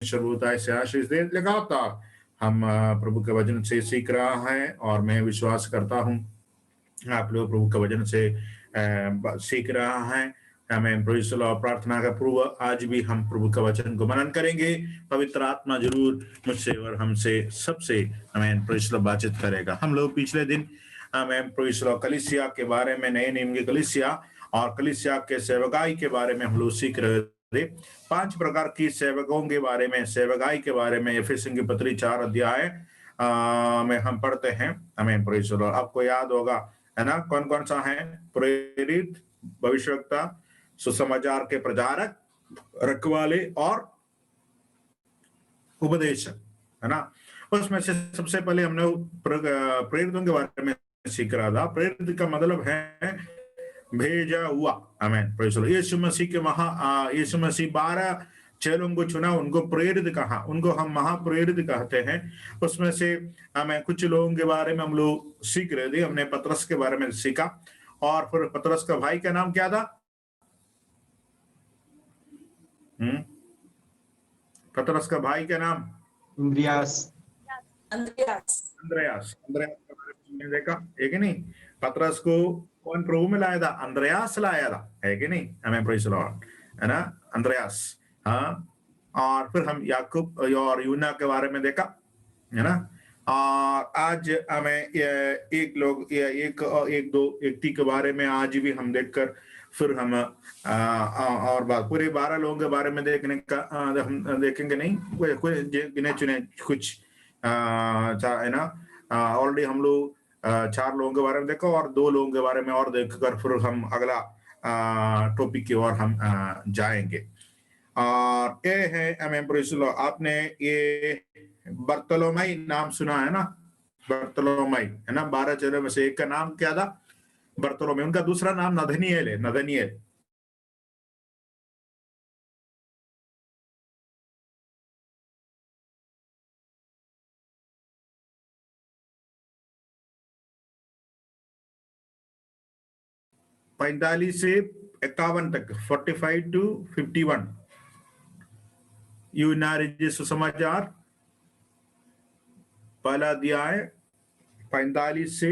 परमेश्वर से आशीष दे। लगातार हम प्रभु के वचन से सीख रहा है और मैं विश्वास करता हूँ आप लोग प्रभु के वचन से सीख रहा है। हमें प्रभु प्रार्थना का पूर्व आज भी हम प्रभु के वचन को मनन करेंगे। पवित्र आत्मा जरूर मुझसे और हमसे सबसे हमें प्रभु बातचीत करेगा। हम लोग पिछले दिन हमें प्रभु कलीसिया के बारे में, नए नियम की कलीसिया और कलीसिया के सेवकाई के बारे में हम लोग सीख रहे थे। 5 प्रकार की सेवकों के बारे में, सेवकाई के बारे में एफेसियों की पत्री 4 अध्याय में हम पढ़ते हैं। हमें प्रभु आपको याद होगा, है ना, कौन कौन सा है? प्रेरित, भविष्यवक्ता, सुसमाचार के प्रचारक, रखवाले और उपदेशक, है ना। उसमें से सबसे पहले हमने प्रेरितों के बारे में सीख रहा था। प्रेरित का मतलब है भेजा हुआ। हमें यीशु मसीह के यीशु मसीह 12 चेलों को चुना, उनको प्रेरित कहा, उनको हम महाप्रेरित कहते हैं। उसमें से हमें कुछ लोगों के बारे में हम लोग सीख रहे थे। हमने पतरस के बारे में सीखा और फिर पतरस का भाई का नाम क्या था? पतरस का भाई का नाम अंद्रियास के बारे में देखा है कि नहीं? पतरस को कौन प्रभु में लाया था? अंद्रयास लाया था, है कि नहीं? हमें प्रेज़ द लॉर्ड, है ना, अंद्रयास। हाँ, और फिर हम याकूब और यूना के बारे में देखा, है ना। और आज हमें एक दो व्यक्ति के बारे में आज भी हम देखकर फिर हम और बात पूरे 12 लोगों के बारे में देखने का हम देखेंगे नहीं, गिने चुने कुछ है ना। ऑलरेडी हम लोग 4 लोगों के बारे में देखा और 2 लोगों के बारे में और देखकर फिर हम अगला टॉपिक की ओर हम जाएंगे। और ये है आपने ये बर्तलोमाई नाम सुना है ना? बर्तलोमाई, है ना। 12 चेलों में से एक का नाम क्या था? बर्तलोमाई। उनका दूसरा नाम नथनीएल है, नथनीएल। पैंतालीस से 51 तक, 45 to 51 यूना सुसमाचार पहला अध्याय 45 से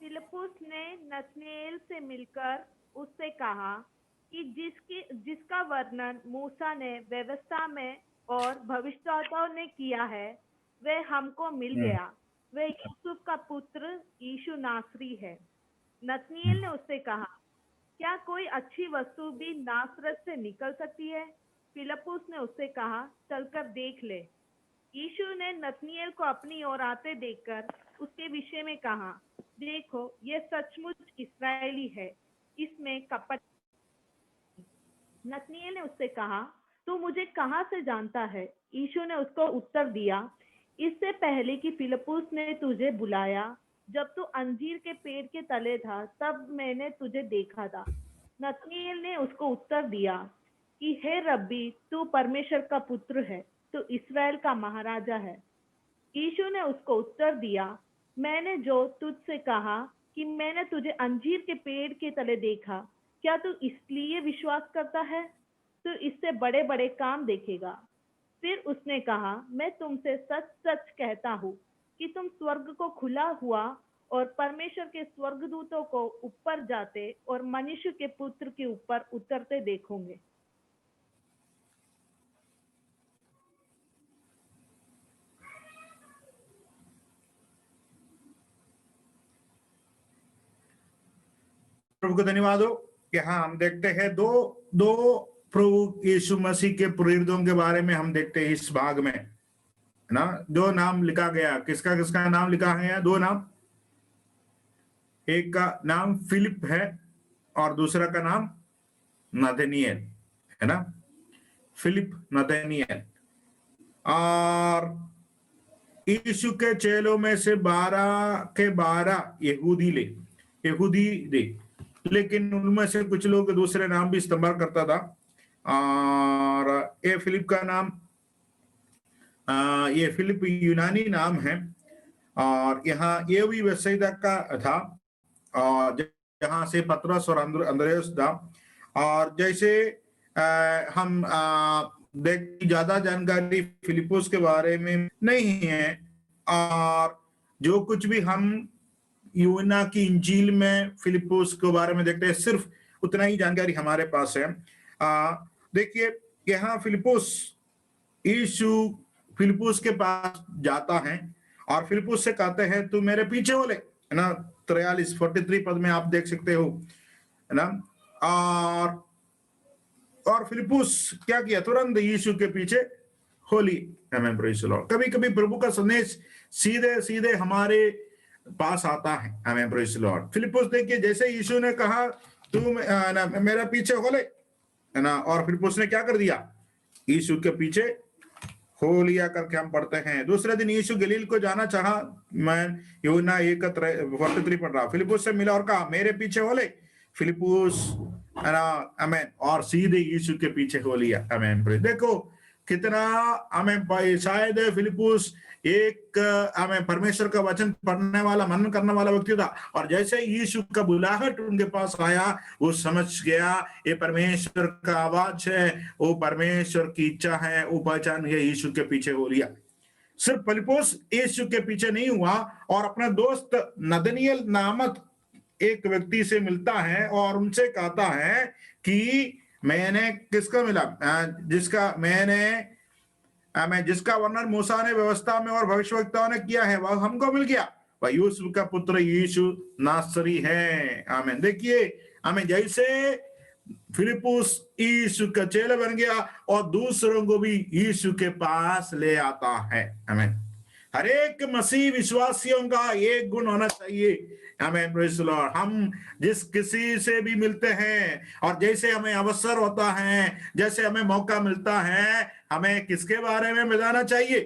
फिलिप्पुस ने नथनीएल से मिलकर उससे कहा कि जिसका वर्णन मूसा ने व्यवस्था में और भविष्यवक्ताओं ने किया है वह हमको मिल गया। वह यूसुफ का पुत्र यीशु नासरी है। नथनीएल ने उससे कहा, क्या कोई अच्छी वस्तु भी नासरत से निकल सकती है? फिलिप्पुस ने उससे कहा, चलकर देख ले। यीशु ने नथनीएल को अपनी ओर आते देखकर उसके विषय में कहा, देखो, यह सचमुच इस्राएली है, इसमें कपट। नथनीएल ने उससे कहा, तू मुझे कहाँ से जानता है? यीशु ने उसको उत्तर दिया, इससे पहले कि फिलिप्पुस ने तुझे बुलाया, जब तू अंजीर के पेड़ के तले था, तब मैंने तुझे देखा था। नथनीएल ने उसको उत्तर दिया कि हे रब्बी, तू परमेश्वर का पुत्र है, तू इस्राएल का महाराजा है। यीशु ने उसको उत्तर दिया, मैंने जो तुझसे कहा कि मैंने तुझे अंजीर के पेड़ के तले देखा, क्या तू इसलिए विश्वास करता है? तू इससे बड़े बड़े काम देखेगा। फिर उसने कहा, मैं तुमसे सच सच कहता हूँ कि तुम स्वर्ग को खुला हुआ और परमेश्वर के स्वर्गदूतों को ऊपर जाते और मनुष्य के पुत्र के ऊपर उतरते देखोगे। प्रभु को धन्यवाद हो कि हाँ, हम देखते हैं दो प्रभु यीशु मसीह के प्रेरितों के बारे में हम देखते हैं इस भाग में, है ना। 2 नाम लिखा गया। किसका किसका नाम लिखा है? 2 नाम। एक का नाम फिलिप है और दूसरा का नाम नथनीएल, है ना। फिलिप, नथनीएल। और यीशु के चेलों में से 12 के 12 यहूदी थे, लेकिन उनमें से कुछ लोग दूसरे नाम भी इस्तेमाल करता था। और ये फिलिप का नाम, ये फिलिप यूनानी नाम है और यहाँ ये भी बेसैदा का था, और जहाँ से पतरस और अंद्रयास था। और जैसे हम देख ज्यादा जानकारी फिलिपुस के बारे में नहीं है, और जो कुछ भी हम यूहन्ना की इंजील में फिलिपुस के बारे में देखते हैं, सिर्फ उतना ही जानकारी हमारे पास है। देखिए यहाँ फिलिपुस, यीशु फिलिपुस के पास जाता है और फिलिपुस से कहते हैं तू मेरे पीछे हो ले, है ना। 43 पद में आप देख सकते हो, है ना। और फिलिपुस क्या किया, तुरंत यीशु के पीछे हो ली। आमीन, प्रेज़ द लॉर्ड। कभी कभी प्रभु का संदेश सीधे सीधे हमारे पास आता है। आमीन, प्रेज़ द लॉर्ड। फिलिपुस देखिए, जैसे यीशु ने कहा तू मेरा पीछे हो ले, है ना, और फिलिपुस ने क्या कर दिया, यीशु के पीछे हो लिया करके हम पढ़ते हैं। दूसरे दिन यीशु गलील को जाना चाहा। मैं यूहन्ना 1:43 पढ़ रहा। फिलिपुस से मिला और कहा मेरे पीछे हो ले। फिलिपुस, है ना, आमीन, और सीधे यीशु के पीछे हो लिया। आमीन। देखो कितना, आमीन, शायद फिलिपुस एक आमीन परमेश्वर का वचन पढ़ने वाला, मनन करने वाला व्यक्ति था, और जैसे यीशु का बुलाहट उनके पास आया, वो समझ गया ये परमेश्वर का आवाज है, वो परमेश्वर की इच्छा है, वो पहचान गया, यीशु के पीछे हो लिया। सिर्फ फिलिपुस यीशु के पीछे नहीं हुआ, और अपना दोस्त नदनियल नामक एक व्यक्ति से मिलता है और उनसे कहता है कि मैंने किसको मिला, जिसका वर्णन मूसा ने व्यवस्था में और भविष्यवक्ताओं ने किया है, वह हमको मिल गया, वह यूसुफ का पुत्र यीशु नासरी है। आमीन। देखिए, आमीन, जैसे फिलिपुस यीशु का चेला बन गया और दूसरों को भी यीशु के पास ले आता है। आमीन। हर एक मसीह विश्वासियों का एक गुण होना चाहिए। आमीन, प्रेज़ द लॉर्ड। हम जिस किसी से भी मिलते हैं, और जैसे हमें अवसर होता है, जैसे हमें मौका मिलता है, हमें किसके बारे में बताना चाहिए,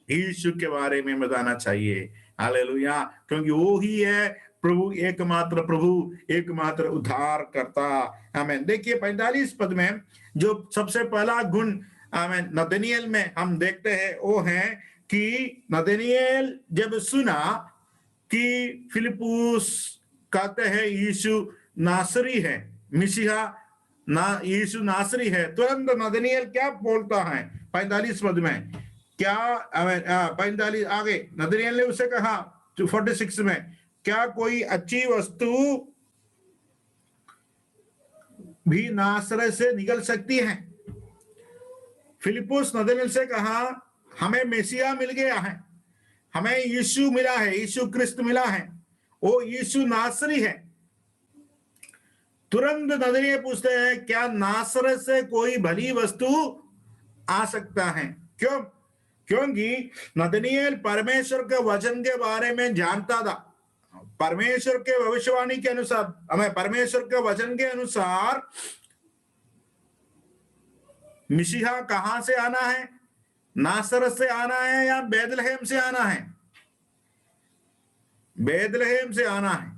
यीशु के बारे में बताना चाहिए। हालेलुया। क्योंकि वो ही है प्रभु, एकमात्र उद्धार करता। आमीन। देखिए 45 पद में जो सबसे पहला गुण आमीन नतनिएल में हम देखते हैं, वो है कि नतनिएल जब सुना कि फिलिपुस कहते हैं यीशु नासरी है, मिशिहा ना, यीशु नासरी है, तुरंत नतनिएल क्या बोलता है 45 पद में, क्या 45 आगे नतनिएल ने उसे कहा 46 में, क्या कोई अच्छी वस्तु भी नासरत से निकल सकती है। फिलिपुस नतनिएल से कहा हमें मेसिया मिल गया है, हमें यीशु मिला है, यीशु क्रिस्त मिला है, वो यीशु नासरी है। तुरंत नतनिएल पूछते हैं क्या नासरत से कोई भली वस्तु आ सकता है। क्यों? क्योंकि नतनिएल परमेश्वर के वचन के बारे में जानता था। परमेश्वर के भविष्यवाणी के अनुसार, हमें परमेश्वर के वचन के अनुसार मिशिहा कहां से आना है, नासरत से आना है या बैतलहम से आना है? बैतलहम से आना है।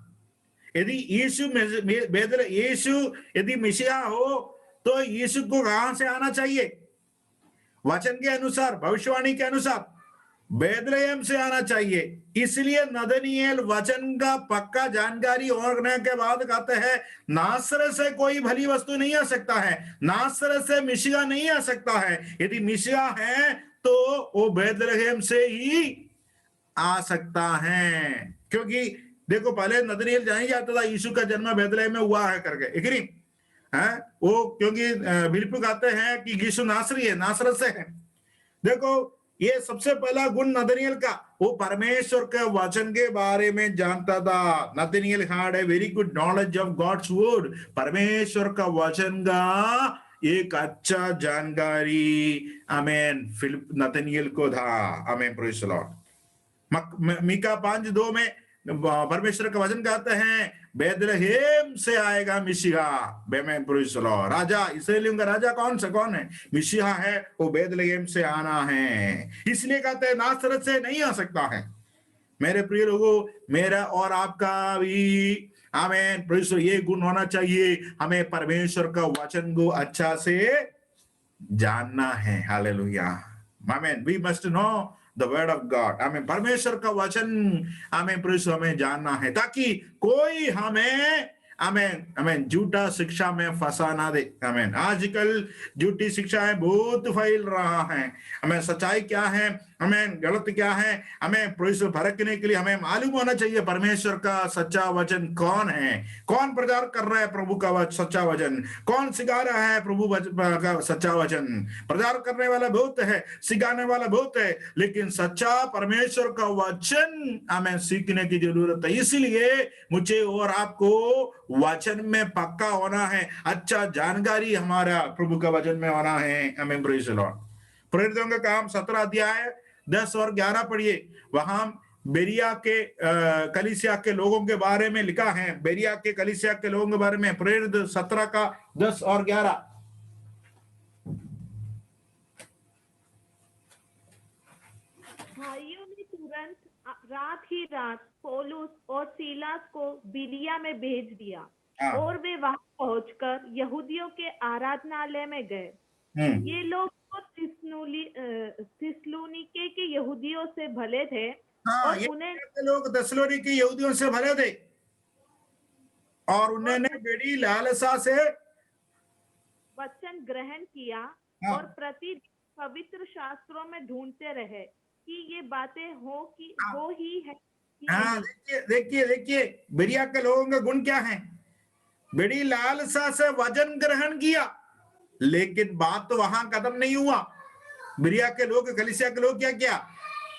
यदि यीशु यदि मिशिहा हो तो यीशु को कहां से आना चाहिए? वचन के अनुसार, भविष्यवाणी के अनुसार बैतलहम से आना चाहिए। इसलिए नतनिएल वचन का पक्का जानकारी होने के बाद कहते हैं नासरत से कोई भली वस्तु नहीं आ सकता है, नासरत से मिशिहा नहीं आ सकता है। यदि मिशिहा है तो वो बैतलहम से ही आ सकता है। क्योंकि देखो पहले नतनिएल जान ही जाता था यीशु का जन्म बैतलहम में हुआ है करके, एक नहीं है वो, क्योंकि फिलिप्पुस कहते हैं कि यीशु नासरी है, नासरत से है। देखो ये सबसे पहला गुण नतनिएल का, वो परमेश्वर के वचन के बारे में जानता था। Nathaniel had a very good knowledge of God's word. परमेश्वर का वचन का एक अच्छा जानकारी आमीन नतनिएल को था। आमीन, प्रेज़ द लॉर्ड। मीका 5:2 में परमेश्वर का वचन कहते हैं बैतलहम से आएगा मिशिहा। आमीन, प्रेज़ द लॉर्ड। राजा, इस्राएलियों का राजा कौन है? मिशिहा है, वो बैतलहम से आना है। इसलिए कहते हैं नासरत से नहीं आ सकता है। मेरे प्रिय लोगों, मेरा और आपका भी आमीन प्रेज़, ये गुण होना चाहिए, हमें परमेश्वर का वचन को अच्छा से जानना है। हालेलुया। आमीन। We must know the word of God. हमें परमेश्वर का वचन हमें प्रभु हमें जानना है, ताकि कोई हमें हमें हमें झूठा शिक्षा में फंसा ना दे। हमें आजकल झूठी शिक्षाएं बहुत फैल रहा है। हमें सच्चाई क्या है, हमें गलत क्या है, हमें प्रभु परखने के लिए हमें मालूम होना चाहिए परमेश्वर का सच्चा वचन कौन है, कौन प्रचार कर रहा है प्रभु का सच्चा वचन, कौन सिखा रहा है प्रभु का सच्चा वचन। प्रचार करने वाला बहुत है, सिखाने वाला बहुत है, लेकिन सच्चा परमेश्वर का वचन हमें सीखने की जरूरत है। इसीलिए मुझे और आपको वचन में पक्का होना है, अच्छा जानकारी हमारा प्रभु का वचन में होना है। हमें प्रेज़ द लॉर्ड। प्रेरितों का काम 17 अध्याय 10 और 11 पढ़िए। वहां बेरिया के कलीसिया के लोगों के बारे में लिखा है। बेरिया के कलीसिया के लोगों के बारे में प्रेरित 17 का 10 और 11। भाइयों ने तुरंत रात ही रात पौलुस और सीलास को बिलिया में भेज दिया और वे वहां पहुंचकर यहूदियों के आराधनालय में गए। ये लोग तो थिस्सलुनीके के यहूदियों से भले थे और ये उन्हें लोग थिस्सलुनीके यहूदियों से भले थे और उन्होंने बड़ी लालसा से वचन ग्रहण किया और प्रतिदिन पवित्र शास्त्रों में ढूंढते रहे कि ये बातें हो ही है। देखिए बेरिया के लोगों का गुण क्या है। बड़ी लालसा से वचन ग्रहण किया, लेकिन बात तो वहां खत्म नहीं हुआ। बेरिया के लोग, कलीसिया के लोग क्या किया,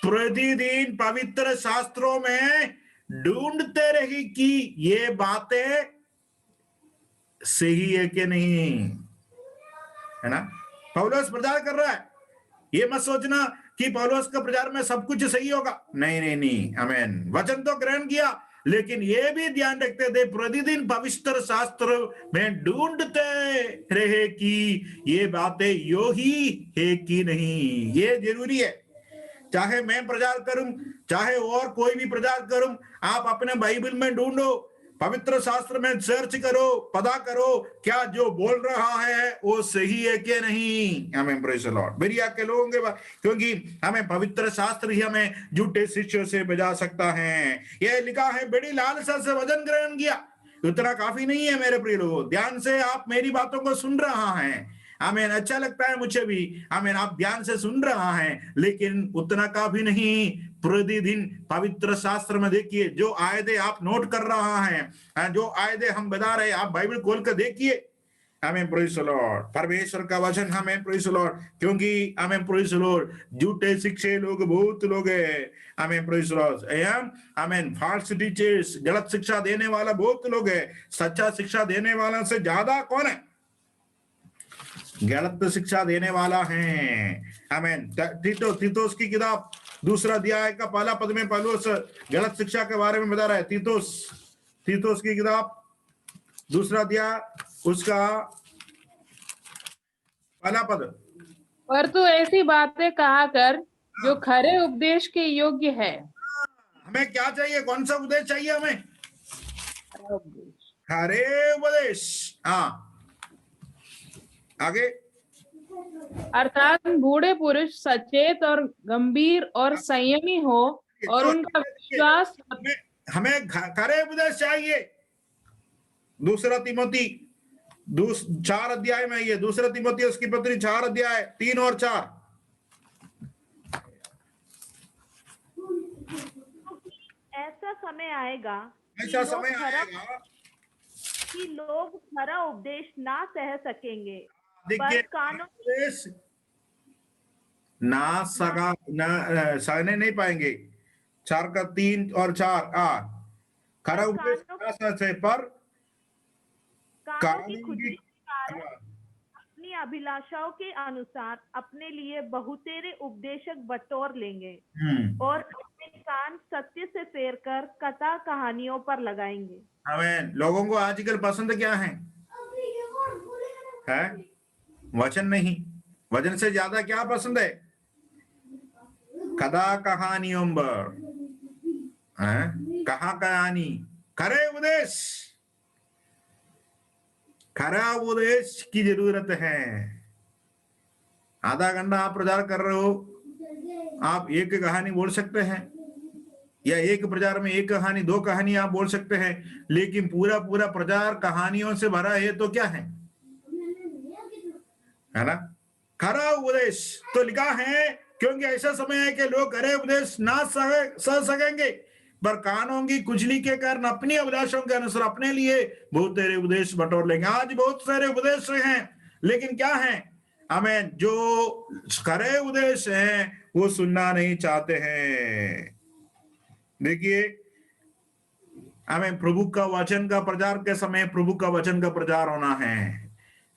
प्रतिदिन पवित्र शास्त्रों में ढूंढते रही कि ये बातें सही है कि नहीं, है ना। पौलुस प्रचार कर रहा है, ये मत सोचना कि पौलुस का प्रचार में सब कुछ सही होगा। नहीं नहीं नहीं, आमीन। वचन तो ग्रहण किया, लेकिन ये भी ध्यान रखते थे प्रतिदिन पवित्र शास्त्र में ढूंढते रहे कि ये बातें यो ही है कि नहीं। ये जरूरी है। चाहे मैं प्रचार करूं, चाहे और कोई भी प्रचार करूं, आप अपने बाइबल में ढूंढो, पवित्र शास्त्र में सर्च करो, पता करो क्या जो बोल रहा है वो सही है कि नहीं। हमें प्रेज़ द लॉर्ड। बेरिया के लोगों के बाद, क्योंकि हमें पवित्र शास्त्र ही हमें झूठे शिष्यों से बचा सकता है। यह लिखा है, बड़ी लालसा से वचन ग्रहण किया। उतना काफी नहीं है मेरे प्रिय लोगों। ध्यान से आप मेरी बातों को सुन रहा है, आमीन। अच्छा लगता है मुझे भी, आमीन। आप ध्यान से सुन रहा है, लेकिन उतना काफी नहीं। प्रतिदिन पवित्र शास्त्र में देखिए, जो आयते आप नोट कर रहा है, जो आयते हम बता रहे हैं, आप बाइबल खोल कर देखिए। हमें प्रेज़ द लॉर्ड। परमेश्वर का वचन हमें प्रेज़ द लॉर्ड, क्योंकि हमें प्रेज़ द लॉर्ड झूठे शिक्षे लोग बहुत लोग है। हमें प्रेज़ द लॉर्ड, आमीन। फॉल्स टीचर्स, गलत शिक्षा देने वाला बहुत लोग है। सच्चा शिक्षा देने वाला से ज्यादा कौन है? गलत शिक्षा देने वाला है। आमीन। तीतुस की किताब 2 अध्याय का 1 पद में पौलुस गलत शिक्षा के बारे में बता रहा है। तीतुस की किताब 2 अध्याय उसका 1 पद। पर तू ऐसी बातें कहा कर जो खरे उपदेश के योग्य है। हमें क्या चाहिए? कौन सा उपदेश चाहिए हमें? खरे उपदेश। हाँ, आगे। अर्थात बूढ़े पुरुष सचेत और गंभीर और संयमी हो और उनका विश्वास। हमें खरे उपदेश चाहिए। 2 तिमोथी 4 अध्याय में, ये 2 तिमोथी उसकी पत्री 4 अध्याय 3 और 4। ऐसा समय आएगा कि लोग खरा उपदेश ना सह सकेंगे, पर कानून ना सहने नहीं पाएंगे। 4 का 3 और 4। खरा उपदेश ना सहे, पर कानून की खुजली के कारण अपनी अभिलाषाओं के अनुसार अपने लिए बहुतेरे उपदेशक बटोर लेंगे और अपने कान सत्य से फेर कर कथा कहानियों पर लगाएंगे। हमें लोगों को आजकल पसंद क्या है? वचन नहीं, वचन से ज्यादा क्या पसंद है? कथा कहानियों पर, कहा कहानी। खरे उपदेश, खरा उपदेश की जरूरत है। आधा घंटा आप प्रचार कर रहे हो, आप एक कहानी बोल सकते हैं, या एक प्रचार में एक कहानी, दो कहानी आप बोल सकते हैं, लेकिन पूरा पूरा प्रचार कहानियों से भरा है तो क्या है ना? खरा उपदेश तो लिखा है, क्योंकि ऐसा समय है कि लोग खरे उपदेश ना सह सकेंगे, पर कानों की कुचली के कारण अपनी अभिलाषों के अनुसार अपने लिए बहुत सारे उपदेश बटोर लेंगे। आज बहुत सारे उपदेश हैं, लेकिन क्या है, हमें जो खरे उपदेश हैं वो सुनना नहीं चाहते हैं। देखिए, हमें प्रभु का वचन का प्रचार के समय प्रभु का वचन का प्रचार होना है।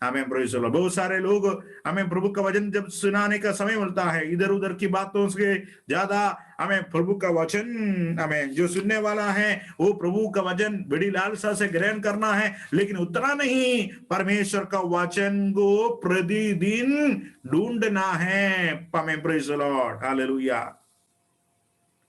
हमें बहुत सारे लोग, हमें प्रभु का वचन जब सुनाने का समय मिलता है, इधर उधर की बातों से ज्यादा हमें प्रभु का वचन, हमें जो सुनने वाला है वो प्रभु का वचन बड़ी लालसा से ग्रहण करना है। लेकिन उतना नहीं, परमेश्वर का वचन को प्रतिदिन ढूंढना है। हमें प्रेज द लॉर्ड, हालेलुया।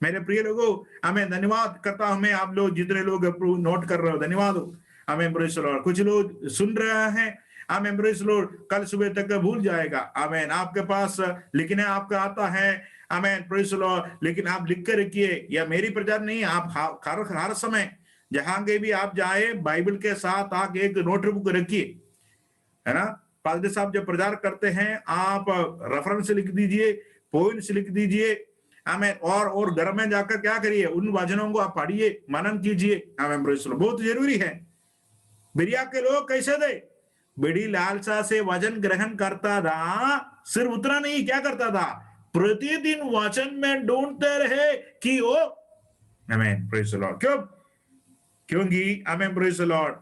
मेरे प्रिय लोगों, हमें धन्यवाद करता हूं मैं, आप लोग जितने लोग नोट कर रहे हो, धन्यवाद हो। हमें प्रेज द लॉर्ड। कुछ लोग सुन रहे हैं, आमेन, प्रेज द लॉर्ड, कल सुबह तक भूल जाएगा। आमेन, आपके पास लिखने आपका आता है, आमेन, प्रेज द लॉर्ड, लेकिन आप लिख कर रखिए। या मेरी प्रचार नहीं, आप हर समय जहां के भी आप जाए, बाइबल के साथ आके एक नोटबुक रखिए, है ना। पादरी साहब जब प्रचार करते हैं, आप रेफरेंस लिख दीजिए, पॉइंट्स लिख दीजिए, आमेन। और घर में जाकर क्या करिए, उन वचनों को आप पढ़िए, मनन कीजिए। आमेन, प्रेज द लॉर्ड, बहुत जरूरी है। बिरिया के लोग कैसे थे, बड़ी लालसा से वचन ग्रहण करता था। सिर्फ उतना नहीं, क्या करता था, प्रतिदिन वचन में ढूंढते रहे कि वो, आमेन, प्रेज द लॉर्ड। क्यों? क्योंकि, आमेन, प्रेज द लॉर्ड,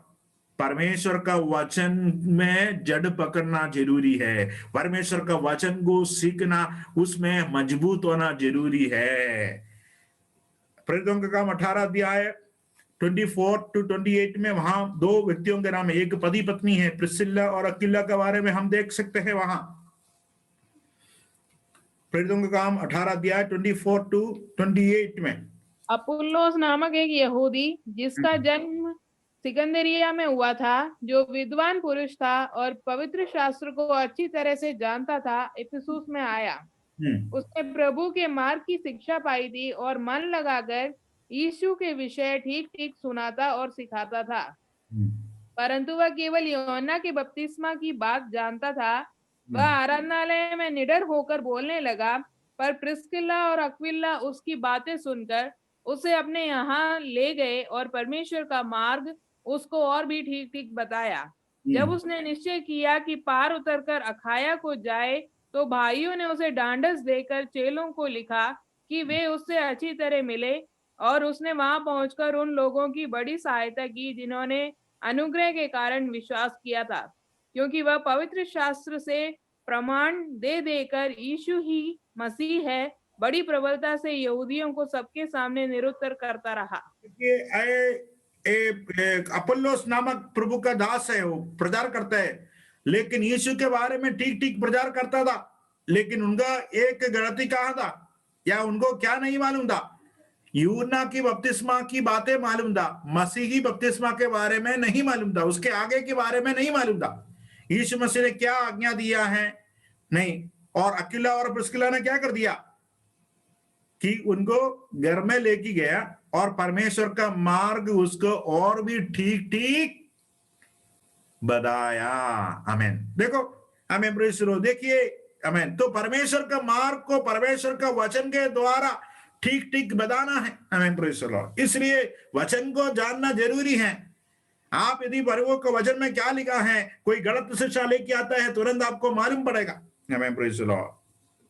परमेश्वर का वचन में जड़ पकड़ना जरूरी है। परमेश्वर का वचन को सीखना, उसमें मजबूत होना जरूरी है। प्रेरितों का काम 18 अध्याय 24 to 28 में वहां दो व्यक्तियों के नाम है, एक पति पत्नी है, प्रिस्किल्ला और अक्विला के बारे में हम देख सकते हैं वहां। प्रेरितों का काम 18 अध्याय 24 to 28 में। अपुल्लोस नामक एक यहूदी, जिसका जन्म सिकंदरिया में हुआ था, जो विद्वान पुरुष था और पवित्र शास्त्र को अच्छी तरह से जानता था, इफिसुस में आया। उसने प्रभु के मार्ग की शिक्षा पाई थी और मन लगाकर यीशु के विषय ठीक ठीक सुनाता और सिखाता था। परंतु वह केवल यूहन्ना के बपतिस्मा की बात जानता था। वह आराधनालय में निडर होकर बोलने लगा, पर प्रिस्किल्ला और अक्विला उसकी बातें सुनकर उसे अपने यहाँ ले गए और परमेश्वर का मार्ग उसको और भी ठीक ठीक बताया। जब उसने निश्चय किया कि पार उतरकर अखाया को जाए, तो भाइयों ने उसे ढांढस देकर चेलों को लिखा कि वे उससे अच्छी तरह मिले, और उसने वहां पहुंचकर उन लोगों की बड़ी सहायता की जिन्होंने अनुग्रह के कारण विश्वास किया था, क्योंकि वह पवित्र शास्त्र से प्रमाण दे देकर यीशु ही मसीह है, बड़ी प्रबलता से यहूदियों को सबके सामने निरुत्तर करता रहा। अपोल्लोस नामक प्रभु का दास है, वो प्रचार करता है, लेकिन यीशु के बारे में ठीक ठीक प्रचार करता था। लेकिन उनका एक गलती कहा था, या उनको क्या नहीं मालूम था, यूहन्ना की बपतिस्मा की बातें मालूम था, मसीही बपतिस्मा के बारे में नहीं मालूम था, उसके आगे के बारे में नहीं मालूम था, यीशु मसीह ने क्या आज्ञा दिया है नहीं। और अक्विला और प्रिस्किला ने क्या कर दिया कि उनको घर में लेके गया और परमेश्वर का मार्ग उसको और भी ठीक ठीक बताया। आमीन। देखो, आमीन, प्रेज द लॉर्ड। देखिए, आमीन। तो परमेश्वर का मार्ग को परमेश्वर का वचन के द्वारा ठीक ठीक बताना है। आमीन, प्रेज द लॉर्ड। इसलिए वचन को जानना जरूरी है। आप यदि प्रभु के वचन में क्या लिखा है, कोई गलत शिक्षा लेके आता है, तुरंत आपको मालूम पड़ेगा। आमीन, प्रेज द लॉर्ड।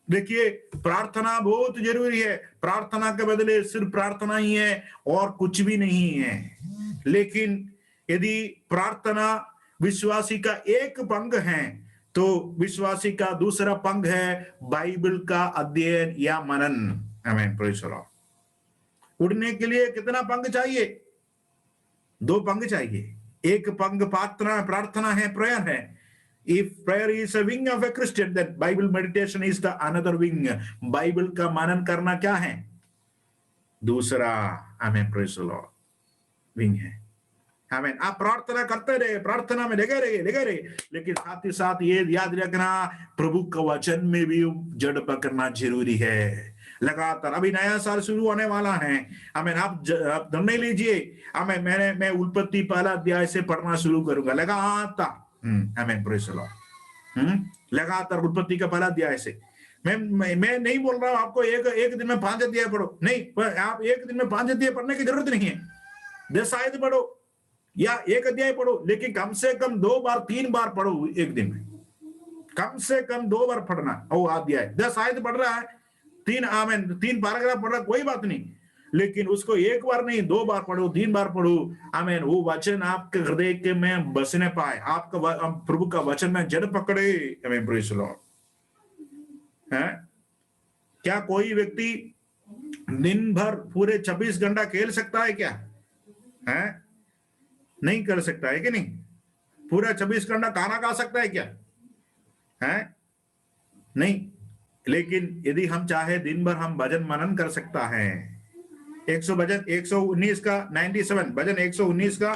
देखिए, प्रार्थना बहुत जरूरी है। प्रार्थना के बदले सिर्फ प्रार्थना ही है और कुछ भी नहीं है। लेकिन यदि प्रार्थना विश्वासी का एक पंग है, तो विश्वासी का दूसरा पंग है बाइबल का अध्ययन या मनन। आमीन, प्रेज द लॉर्ड। उड़ने के लिए कितना पंग चाहिए? 2 पंग चाहिए। एक पंग प्रार्थना है, प्रेयर है। If prayer is a wing of a Christian, then Bible meditation is the another wing. Bible का मनन करना क्या है? दूसरा, आमीन, प्रेज द लॉर्ड, विंग है। आमीन। आप प्रार्थना करते रहे, प्रार्थना में लगे रहे, लेकिन साथ ही साथ ये याद रखना, प्रभु का वचन में भी जड़ पकड़ना जरूरी है। लगातार। अभी नया साल शुरू होने वाला है, आमीन। आप निर्णय लीजिए, आमीन, मैं उत्पत्ति पहला अध्याय से पढ़ना शुरू करूंगा लगातार। आमीन, प्रेज़ द लॉर्ड। लगातार उत्पत्ति का पहला अध्याय से। मैं नहीं बोल रहा हूं आपको एक दिन में 5 अध्याय पढ़ो, नहीं, पर आप एक दिन में 5 अध्याय पढ़ने की जरूरत नहीं है। 10 आयत पढ़ो या 1 अध्याय पढ़ो, लेकिन कम से कम 2 बार 3 बार पढ़ो एक दिन में। कम से कम 2 बार पढ़ना वो अध्याय। 10 आयत पढ़ रहा है, 3 पैराग्राफ पढ़ रहा, कोई बात नहीं, लेकिन उसको 1 बार नहीं 2 बार पढ़ो, 3 बार पढ़ो। आमीन। वो वचन आपके हृदय के में बसने पाए, आपका प्रभु का वचन में जड़ पकड़े। आमीन, प्रेज़ द लॉर्ड। क्या कोई व्यक्ति दिन भर पूरे 26 घंटा खेल सकता है क्या? है नहीं कर सकता है कि नहीं? पूरा 26 घंटा खाना खा सकता है क्या? है नहीं। लेकिन यदि हम चाहे दिन भर हम भजन मनन कर सकता है। 119 का 97, भजन 119 का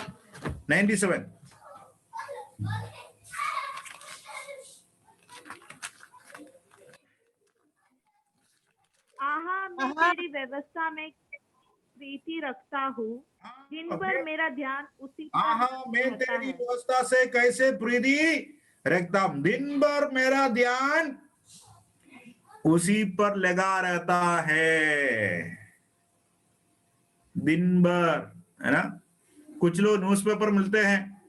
97। मैं तेरी व्यवस्था में प्रीति रखता हूँ, दिन भर मेरा ध्यान उसी पर मैं तेरी व्यवस्था से कैसे प्रीति रखता हूं, दिन भर मेरा ध्यान उसी पर लगा रहता है। दिन भर, है ना। कुछ लोग न्यूज़पेपर मिलते हैं,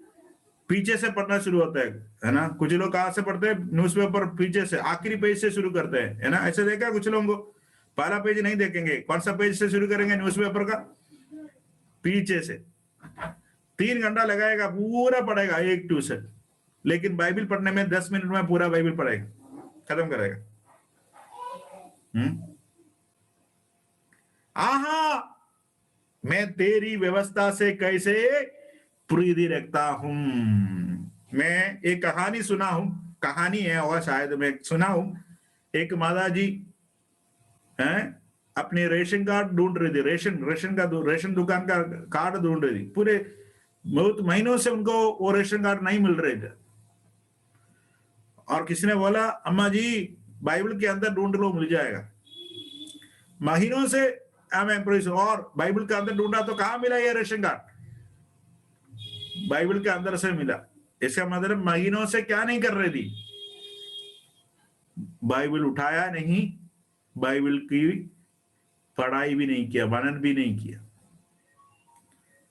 पीछे से पढ़ना शुरू होता है ना। कुछ लोग कहां से पढ़ते हैं? न्यूज़पेपर पीछे से, आखिरी पेज से शुरू करते हैं, है ना। ऐसे देखा कुछ लोगों को? पहला पेज नहीं देखेंगे, कौन सा पेज से शुरू करेंगे न्यूज़पेपर का? पीछे से। 3 घंटा लगाएगा, पूरा पढ़ेगा 1 2 से। लेकिन बाइबल पढ़ने में 10 मिनट में पूरा बाइबल पढ़ेगा, खत्म करेगा। मैं तेरी व्यवस्था से कैसे प्रीति रखता हूं। मैं एक कहानी सुना हूं, कहानी है और शायद मैं सुना हूं। एक माता जी हैं, अपने रेशन कार्ड ढूंढ रही थी, रेशन दुकान का कार्ड ढूंढ रही थी। पूरे बहुत महीनों से उनको वो रेशन कार्ड नहीं मिल रहे थे। और किसी ने बोला, अम्मा जी बाइबल के अंदर ढूंढ लो, मिल जाएगा। महीनों से और बाइबल के अंदर ढूंढा तो कहां मिला ये रेशन कार्ड? बाइबल के अंदर से मिला। इसका मतलब महीनों से क्या नहीं कर रही थी? बाइबल उठाया नहीं, बाइबल की पढ़ाई भी नहीं किया, मनन भी नहीं किया।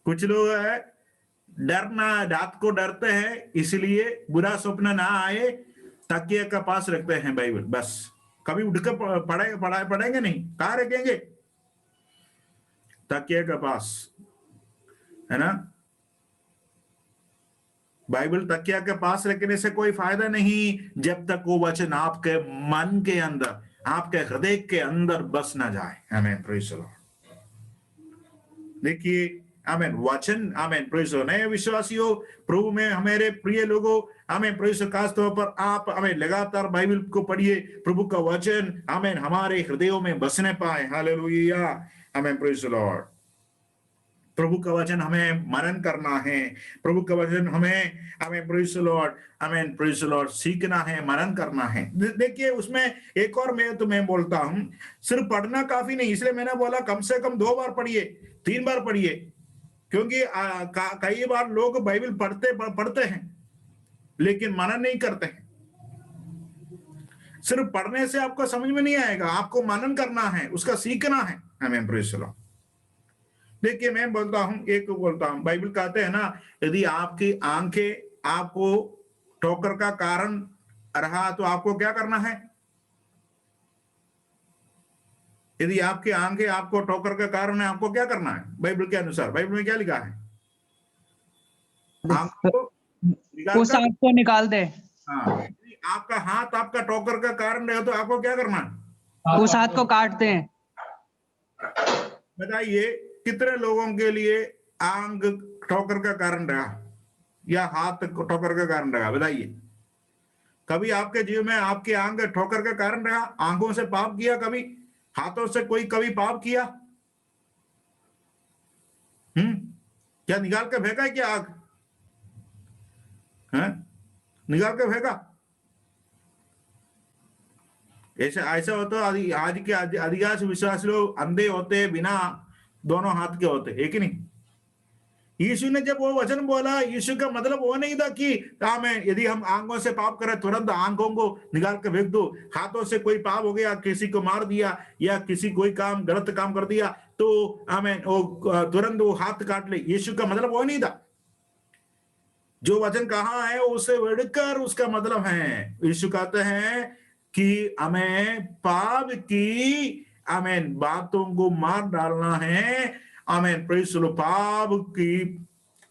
कुछ लोग है डरना, रात को डरते हैं, इसलिए बुरा स्वप्न ना आए तकिया का पास रखते हैं बाइबल, बस। कभी उठकर पढ़ेंगे नहीं, कहां रखेंगे? तकिया के पास, है ना। बाइबल तकिया के पास रखने से कोई फायदा नहीं, जब तक वो वचन आपके मन के अंदर, आपके हृदय के अंदर बस ना जाए। आमीन, प्रेज़ द लॉर्ड। देखिए, आमीन, वचन, आमीन, प्रेज़ द लॉर्ड। नए विश्वासियों, प्रभु में हमारे प्रिय लोगों, आमीन, प्रेज़ द लॉर्ड। खास तौर पर आप आमीन लगातार बाइबल को पढ़िए, प्रभु का वचन आमीन हमारे हृदयों में बसने पाए। हालेलुया, आमीन, प्रेज़ द लॉर्ड। प्रभु का वचन हमें मनन करना है, प्रभु का वचन हमें, आमीन, प्रेज़ द लॉर्ड, आमीन, प्रेज़ द लॉर्ड, सीखना है, मनन करना है। देखिए, उसमें एक और मैं बोलता हूं, सिर्फ पढ़ना काफी नहीं, इसलिए मैंने बोला कम से कम 2 बार पढ़िए, 3 बार पढ़िए। क्योंकि कई बार लोग बाइबल पढ़ते हैं लेकिन मनन नहीं करते हैं। सिर्फ पढ़ने से आपको समझ में नहीं आएगा, आपको मनन करना है, उसका सीखना है। आमीन, प्रेज़ द लॉर्ड। देखिए, मैं बोलता हूं, बाइबल कहते हैं ना, यदि आपकी आंखें आपको ठोकर का कारण रहा तो आपको क्या करना है? यदि आपकी आंखें आपको ठोकर का कारण है, आपको क्या करना है? बाइबल के अनुसार, बाइबल में क्या लिखा है? उस आंख को निकाल दे। हाँ, आपका हाथ आपका ठोकर का कारण है तो आपको क्या करना है? उस हाथ को काटते हैं। बताइए, कितने लोगों के लिए आंख ठोकर का कारण रहा या हाथ ठोकर का कारण रहा? बताइए, कभी आपके जीवन में आपकी आंख ठोकर का कारण रहा? आंखों से पाप किया कभी? हाथों से कोई कभी पाप किया? क्या निकाल के फेंका है क्या आंख? निकाल के फेंका? ऐसा ऐसा होता है, आज के अधिकांश विश्वासी लोग अंधे होते बिना दोनों हाथ के होते, है कि नहीं? यीशु ने जब वो वचन बोला, यीशु का मतलब वो नहीं था कि हमें यदि हम आंखों से पाप करें तुरंत आंखों को निकाल के फेंक दो, हाथों से कोई पाप हो गया, किसी को मार दिया या किसी कोई काम गलत काम कर दिया तो हमें वो तुरंत वो हाथ काट ले। यीशु का मतलब वो नहीं था। जो वचन कहा है उसे बढ़कर उसका मतलब है, यीशु कहते हैं कि हमें पाप की हमें बातों को मार डालना है। आमेन, प्रेज़ द लॉर्ड। पाप की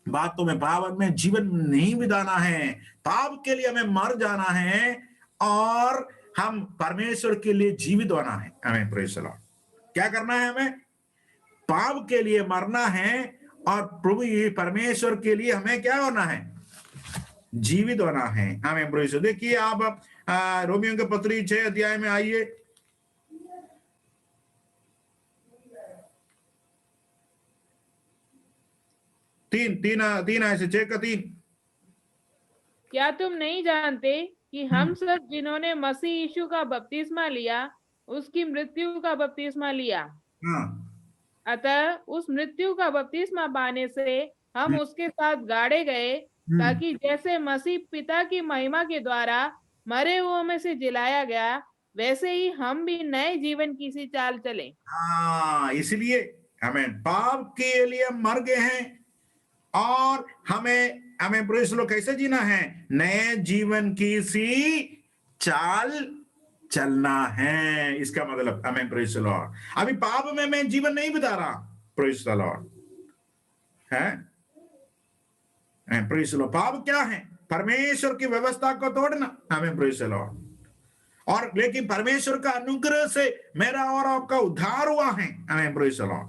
बातों में, पाप में जीवन नहीं बिताना है, पाप के लिए हमें मर जाना है और हम परमेश्वर के लिए जीवित होना है। आमेन, प्रेज़ द लॉर्ड। क्या करना है? हमें पाप के लिए मरना है और प्रभु ये परमेश्वर के लिए हमें क्या होना है? जीवित होना है। आमेन, प्रेज़ द लॉर्ड। देखिए आप रोमियो के पत्री 6 अध्याय में आइए। 3 ऐसे 6 का 3। क्या तुम नहीं जानते कि हम सब जिन्होंने मसीह यीशु का बपतिस्मा लिया उसकी मृत्यु का बपतिस्मा लिया, हाँ, अतः उस मृत्यु का बपतिस्मा पाने से हम उसके साथ गाड़े गए, ताकि जैसे मसीह पिता की महिमा के द्वारा मरे हुओं में से जिलाया गया, वैसे ही हम भी नए जीवन की सी चाल चलें। हाँ, इसलिए हमें पाप के लिए मर गए हैं और हमें प्रेज़ द लॉर्ड कैसे जीना है? नए जीवन की सी चाल चलना है। इसका मतलब हमें प्रेज़ द लॉर्ड, अभी पाप में मैं जीवन नहीं बिता रहा। प्रेज़ द लॉर्ड है, प्रेज़ द लॉर्ड। पाप क्या है? परमेश्वर की व्यवस्था को तोड़ना। हमें प्रेज़ द लॉर्ड। और लेकिन परमेश्वर का अनुग्रह से मेरा और आपका उद्धार हुआ है। हमें प्रेज़ द लॉर्ड।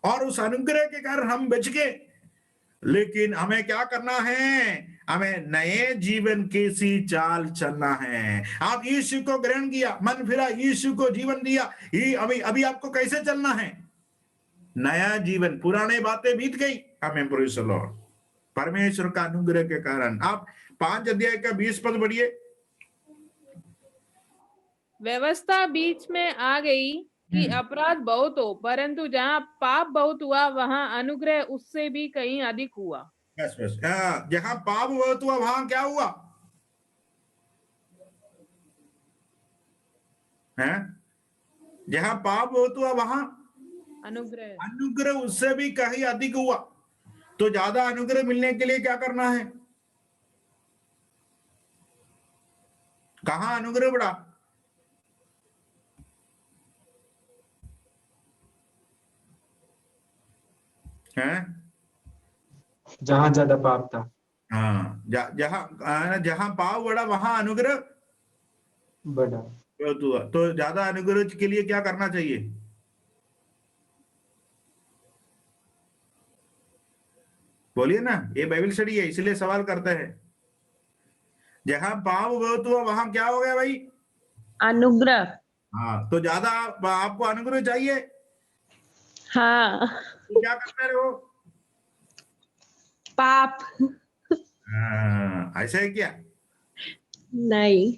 और उस अनुग्रह के कारण हम बच गए। लेकिन हमें क्या करना है? हमें नए जीवन की सी चाल चलना है। आप यीशु को ग्रहण किया, मन फिरा, यीशु को जीवन दिया, अभी आपको कैसे चलना है? नया जीवन, पुराने बातें बीत गई। हमें प्रेज़ द लॉर्ड, परमेश्वर का अनुग्रह के कारण। आप 5 अध्याय का 20 पद पढ़िए। व्यवस्था बीच में आ गई कि अपराध बहुत हो, परंतु जहाँ पाप बहुत हुआ वहाँ अनुग्रह उससे भी कहीं अधिक हुआ। बस जहां पाप बहुत हुआ वहां क्या हुआ है? जहां पाप बहुत हुआ वहां अनुग्रह उससे भी कहीं अधिक हुआ। तो ज्यादा अनुग्रह मिलने के लिए क्या करना है? कहां अनुग्रह बढ़ा? है जहां ज्यादा पाप था। हाँ, जहां पाप बढ़ा वहां अनुग्रह बड़ा। बहुत हुआ। तो ज्यादा अनुग्रह के लिए क्या करना चाहिए? बोलिए ना, ये बाइबल स्टडी है इसलिए सवाल करते हैं। जहां पाप बहुत हुआ वहां क्या हो गया भाई? अनुग्रह। हाँ, तो ज्यादा आपको अनुग्रह चाहिए। हाँ। तो क्या करते रहो? पाप। ऐसा है क्या? नहीं।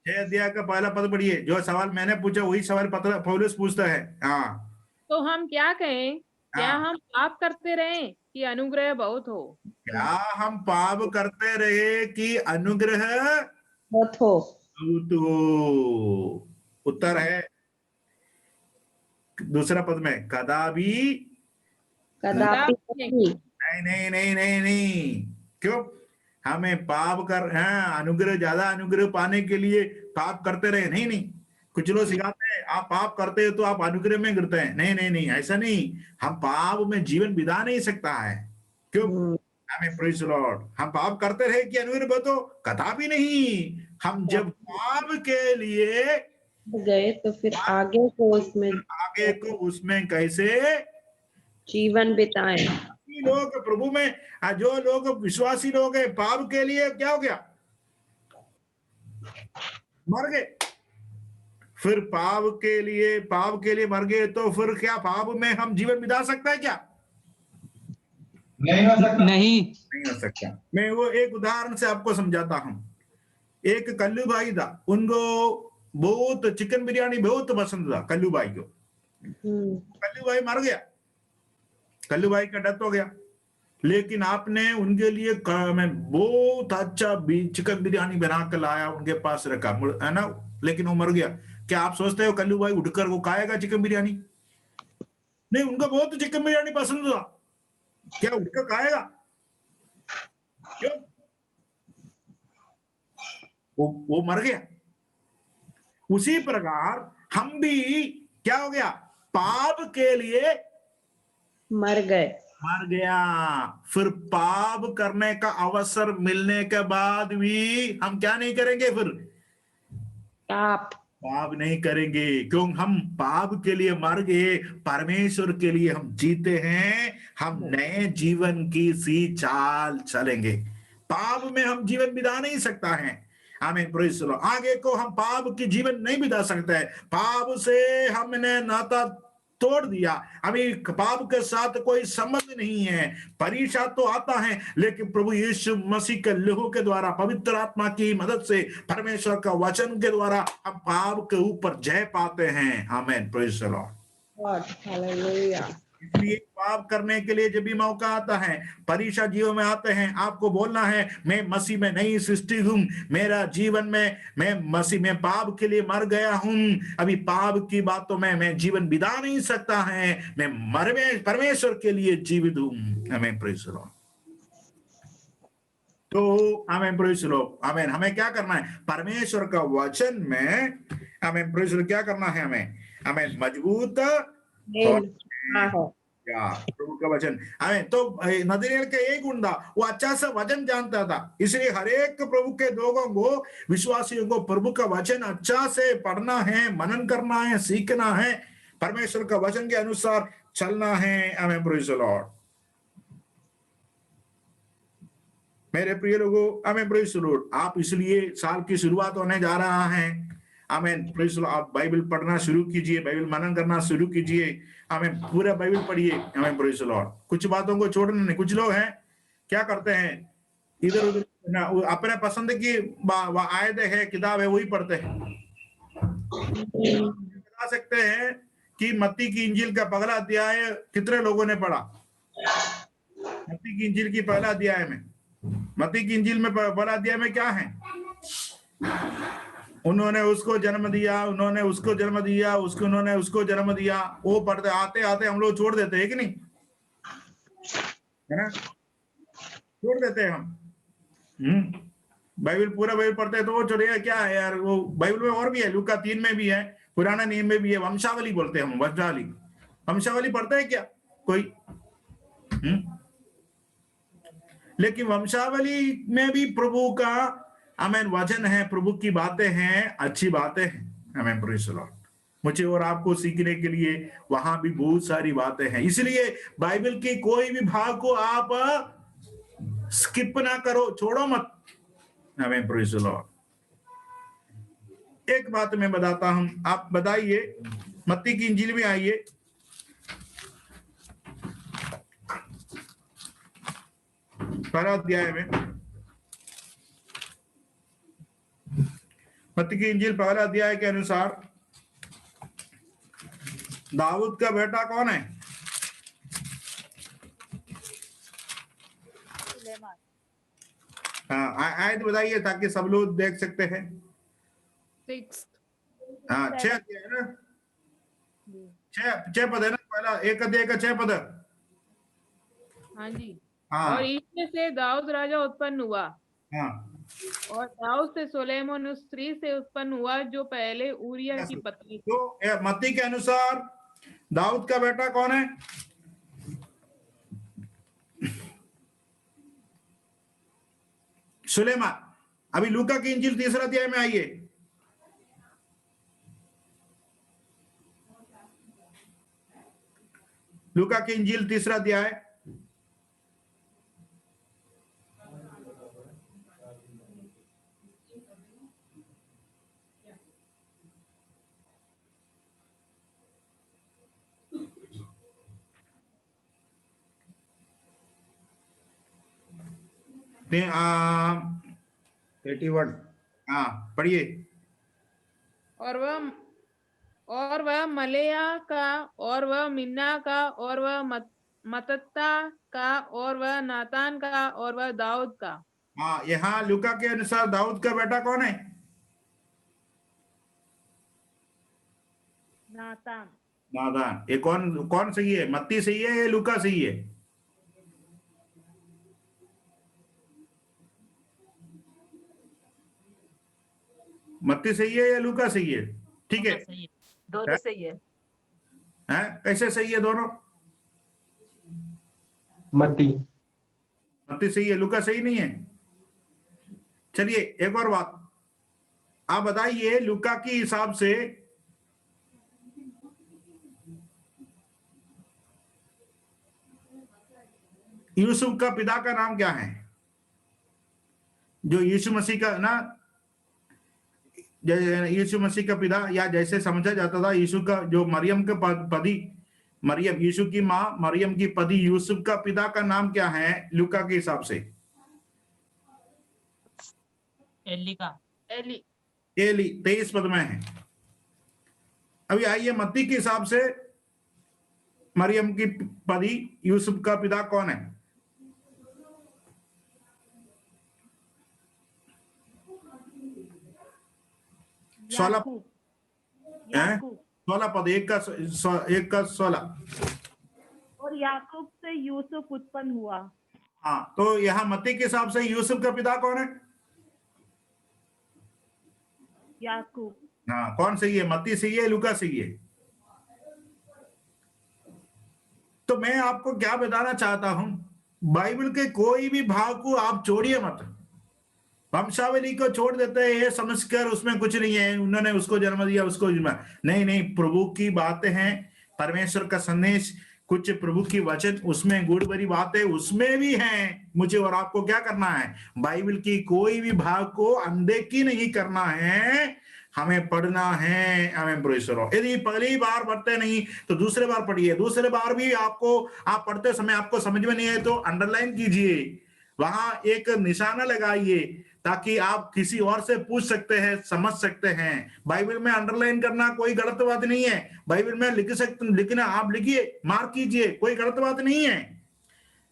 6 अध्याय का पहला पद पढ़िए। जो सवाल मैंने पूछा वही सवाल पौलुस पूछता है। हाँ, तो हम क्या कहें? क्या हाँ। हम पाप करते रहें कि अनुग्रह बहुत हो? क्या हम पाप करते रहे कि अनुग्रह बहुत हो। बहुत हो? उत्तर है दूसरा पद में, कदापि कदापि नहीं। नहीं नहीं नहीं नहीं। क्यों? हमें पाप कर, हाँ, अनुग्रह, ज्यादा अनुग्रह पाने के लिए पाप करते रहे? नहीं नहीं। कुछ लोग सिखाते हैं आप पाप करते हो तो आप अनुग्रह में गिरते हैं। नहीं नहीं नहीं, ऐसा नहीं। हम पाप में जीवन बिता नहीं सकता है। क्यों? हमें प्रेज़ द लॉर्ड, हम पाप करते रहे कि अनुग्रह बतो? कदापि नहीं। हम जब पाप के लिए गए तो फिर आगे को उसमें कैसे जीवन बिताएं। लोग प्रभु में, जो लोग विश्वासी लोग हैं, पाप के लिए क्या हो गया? मर गए। फिर पाप के लिए मर गए तो फिर क्या पाप में हम जीवन बिता सकते हैं क्या? नहीं हो सकता। नहीं। नहीं हो सकता। मैं वो एक उदाहरण से आपको समझाता हूं। एक कल्लू भाई था, उनको बहुत चिकन बिरयानी बहुत पसंद था कल्लू भाई को। कल्लू भाई मर गया, कल्लू भाई का डेथ हो गया, लेकिन आपने उनके लिए मैं बहुत अच्छा चिकन बिरयानी बना कर लाया, उनके पास रखा, है ना, लेकिन वो मर गया। क्या आप सोचते हो कल्लू भाई उठकर वो खाएगा चिकन बिरयानी? नहीं, उनका बहुत चिकन बिरयानी पसंद था, क्या उठकर खाएगा? क्यों? वो मर गया। उसी प्रकार हम भी क्या हो गया, पाप के लिए मर गए। मर गया। फिर पाप करने का अवसर मिलने के बाद भी हम क्या नहीं करेंगे, फिर पाप नहीं करेंगे, क्यों? हम पाप के लिए मर गए, परमेश्वर के लिए हम जीते हैं, हम नए जीवन की सी चाल चलेंगे। पाप में हम जीवन बिता नहीं सकता है। आमीन, प्रेज़ द लॉर्ड। आगे को हम पाप की जीवन नहीं बिता सकते। पाप से हमने नाता तोड़ दिया, अभी पाप के साथ कोई संबंध नहीं है। परीक्षा तो आता है, लेकिन प्रभु यीशु मसीह के लहू के द्वारा, पवित्र आत्मा की मदद से, परमेश्वर का वचन के द्वारा हम पाप के ऊपर जय पाते हैं। आमीन, प्रेज़ द लॉर्ड। हालेलुया। इसलिए पाप करने के लिए जब भी मौका आता है, परीक्षा जीवन में आते हैं, आपको बोलना है मैं मसीह में नई सृष्टि हूं, मेरा जीवन में मैं मसीह में पाप के लिए मर गया हूं, अभी पाप की बातों में मैं जीवन बिता नहीं सकता है, मैं परमेश्वर के लिए जीवित हूं। आमीन, प्रेज़ द लॉर्ड। तो आमीन, प्रेज़ द लॉर्ड। आमीन। हमें क्या करना है? परमेश्वर का वचन में आमीन, प्रेज़ द लॉर्ड, क्या करना है हमें? हमें मजबूत या प्रभु का वचन। आमीन। तो नदीरेल का एक गुण था, वो अच्छा सा वचन जानता था, इसलिए हर एक प्रभु के लोगों को, विश्वासियों को प्रभु का वचन अच्छा से पढ़ना है, मनन करना है, सीखना है, परमेश्वर का वचन के अनुसार चलना है। आमीन, प्रेज़ द लॉर्ड। मेरे प्रिय लोगों, आमीन, प्रेज़ द लॉर्ड। आप इसलिए साल की शुरुआत होने जा रहा है, आमीन, प्रेज़ द लॉर्ड। आप बाइबल पढ़ना शुरू कीजिए, बाइबल मनन करना शुरू कीजिए, आमीन, पूरा बाइबल पढ़िए। आमीन, प्रेज़ द लॉर्ड। कुछ बातों को छोड़ना नहीं। कुछ लोग हैं क्या करते हैं, इधर उधर ना, अपने पसंद की आयतें है, किताब है, वही पढ़ते हैं। बता सकते हैं कि मत्ती की इंजील का पहला अध्याय कितने लोगों ने पढ़ा? मत्ती की इंजील की पहला अध्याय में, मत्ती की इंजील में पहला अध्याय में क्या है? उन्होंने उसको जन्म दिया, उन्होंने उसको जन्म दिया, उन्होंने उसको जन्म दिया। वो पढ़ते आते आते हम लोग छोड़ देते हैं कि नहीं, है ना? छोड़ देते हैं हम। बाइबल पूरा बाइबल पढ़ते हैं तो वो चलिए क्या है यार, वो बाइबल में और भी है, लूका 3 में भी है, पुराना नियम में भी है, वंशावली बोलते हैं हम, वंशावली पढ़ते हैं क्या कोई? लेकिन वंशावली में भी प्रभु का आमीन वचन है, प्रभु की बातें हैं, अच्छी बातें हैं। आमीन, प्रेज़ द लॉर्ड। मुझे और आपको सीखने के लिए वहां भी बहुत सारी बातें हैं, इसलिए बाइबल की कोई भी भाग को आप स्किप ना करो, छोड़ो मत। आमीन, प्रेज़ द लॉर्ड। एक बात मैं बताता हूं, आप बताइए, मत्ती की इंजील में आइए, पहला अध्याय में, मत्ती की इंजील पहला अध्याय के अनुसार दाऊद का बेटा कौन है? आयत बताइए ताकि सब लोग देख सकते हैं। 6 हाँ, 6 अध्याय है ना, 6 पद है ना, पहला एक अध्याय का 6 पद। हाँ जी। हाँ, और ईश से दाऊद राजा उत्पन्न हुआ, हाँ, और दाऊद से सुलेमान उस स्त्री से उत्पन्न हुआ जो पहले उरिया की पत्नी थी। तो मत्ती के अनुसार दाऊद का बेटा कौन है? सुलेमान। अभी लूका की इंजील तीसरा अध्याय में आइए, लूका की इंजील तीसरा अध्याय, ने 81। हाँ, पढ़िए। और वह मलेया का, और वह मिन्ना का, और वह मतत्ता का, और वह नातान का, और वह दाऊद का। हाँ, यहाँ लूका के अनुसार दाऊद का बेटा कौन है? नातान। नादान। ये कौन कौन सही है? मत्ती सही है या लूका सही है? मत्ती सही है या लूका सही है? ठीक है, सही है, दोनों सही है। हैं? कैसे सही है दोनों? मत्ती। मत्ती सही है, लूका सही नहीं है। चलिए एक और बात, आप बताइए लूका के हिसाब से यूसुफ का पिता का नाम क्या है? जो यीशु मसीह का ना, यीशु मसीह का पिता, या जैसे समझा जाता था यीशु का जो मरियम के पति, मरियम यीशु की माँ मरियम की पति यूसुफ का पिता का नाम क्या है लूका के हिसाब से? एली का। एली। एली 23 पद में है। अभी आइए मत्ती के हिसाब से मरियम की पति यूसुफ का पिता कौन है? याकूब। याकूब। 16 पद, एक का 16। और याकूब से यूसुफ उत्पन्न हुआ। हाँ, तो यहाँ मत्ती के हिसाब से यूसुफ का पिता कौन है? याकूब। हाँ, कौन सही है? मत्ती सही है, लूका सही है? तो मैं आपको क्या बताना चाहता हूं, बाइबल के कोई भी भाग को आप छोड़िए मत। वंशावली को छोड़ देते हैं ये समझकर उसमें कुछ नहीं है, उन्होंने उसको जन्म दिया, उसको नहीं नहीं, प्रभु की बातें हैं, परमेश्वर का संदेश, कुछ प्रभु की वचन, उसमें गुड़ भरी बातें उसमें भी हैं। मुझे और आपको क्या करना है? बाइबल की कोई भी भाग को अनदेखी नहीं करना है, हमें पढ़ना है। हमें प्रेषर, यदि पहली बार पढ़ते नहीं तो दूसरे बार पढ़िए, दूसरे बार भी आपको, आप पढ़ते समय आपको समझ में नहीं है तो अंडरलाइन कीजिए, वहां एक निशाना लगाइए, ताकि आप किसी और से पूछ सकते हैं, समझ सकते हैं। बाइबल में अंडरलाइन करना कोई गलत बात नहीं है, बाइबल में लिखना आप लिखिए, मार्क कीजिए, कोई गलत बात नहीं है।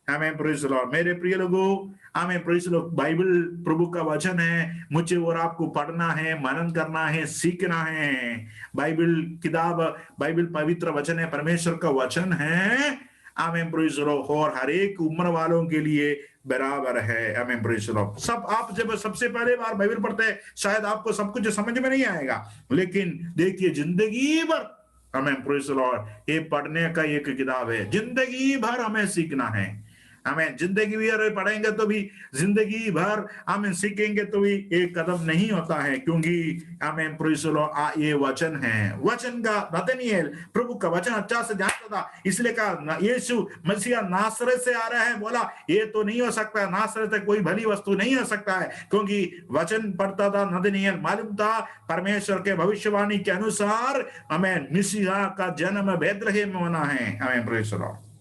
हमें प्रेज़ लॉर्ड। मेरे प्रिय लोगों, हमें प्रेज़ लॉर्ड, बाइबल प्रभु का वचन है, मुझे और आपको पढ़ना है, मनन करना है, सीखना है। बाइबल किताब, बाइबल पवित्र वचन है, परमेश्वर का वचन है। आमेन, प्रेज़ लॉर्ड। और हर एक उम्र वालों के लिए बराबर है। आमेन, प्रेज़ लॉर्ड। सब आप जब सबसे पहले बार बाइबल पढ़ते हैं शायद आपको सब कुछ समझ में नहीं आएगा, लेकिन देखिए जिंदगी भर, आमेन, प्रेज़ लॉर्ड, ये पढ़ने का एक किताब है, जिंदगी भर हमें सीखना है। हमें जिंदगी भर पढ़ेंगे तो भी, जिंदगी भर हमें सीखेंगे तो भी एक कदम नहीं होता है, क्योंकि हमें प्रेज़ लॉर्ड ये वचन है, वचन का नतनिएल प्रभु का वचन अच्छा से जानता था, इसलिए कहा यीशु मसीहा नासरत से आ रहा है, बोला ये तो नहीं हो सकता, नासरत से कोई भली वस्तु नहीं हो सकता है, क्योंकि वचन पढ़ता था, नतनिएल मालूम था परमेश्वर के भविष्यवाणी के अनुसार हमें मसीहा का जन्म बेथलेहम में होना है। हमें प्रेज़ लॉर्ड,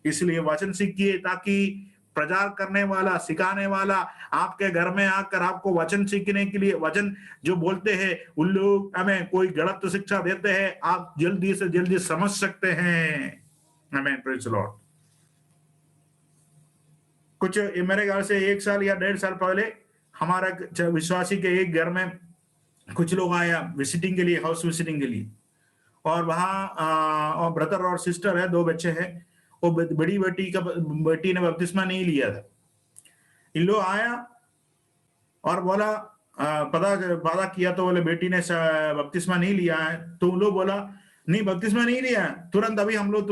इसलिए वचन सीखिए, ताकि प्रचार करने वाला, सिखाने वाला आपके घर में आकर आपको वचन सीखने के लिए, वचन जो बोलते हैं उन लोग हमें कोई गलत शिक्षा देते हैं, आप जल्दी से जल्दी समझ सकते हैं। हमें प्रेज़ लॉर्ड। कुछ मेरे ख्याल से 1 साल या 1.5 साल पहले हमारा विश्वासी के एक घर में कुछ लोग आया विजिटिंग के लिए, हाउस विजिटिंग के लिए, और वहां ब्रदर और सिस्टर है, 2 बच्चे हैं। वो बड़ी बेटी ने बपतिस्मा नहीं लिया था। इन लोग आया और बोला, पता किया तो बोले बेटी ने बपतिस्मा नहीं लिया है, तो उन लोग बोला नहीं बपतिस्मा नहीं लिया है, तुरंत अभी हम लोग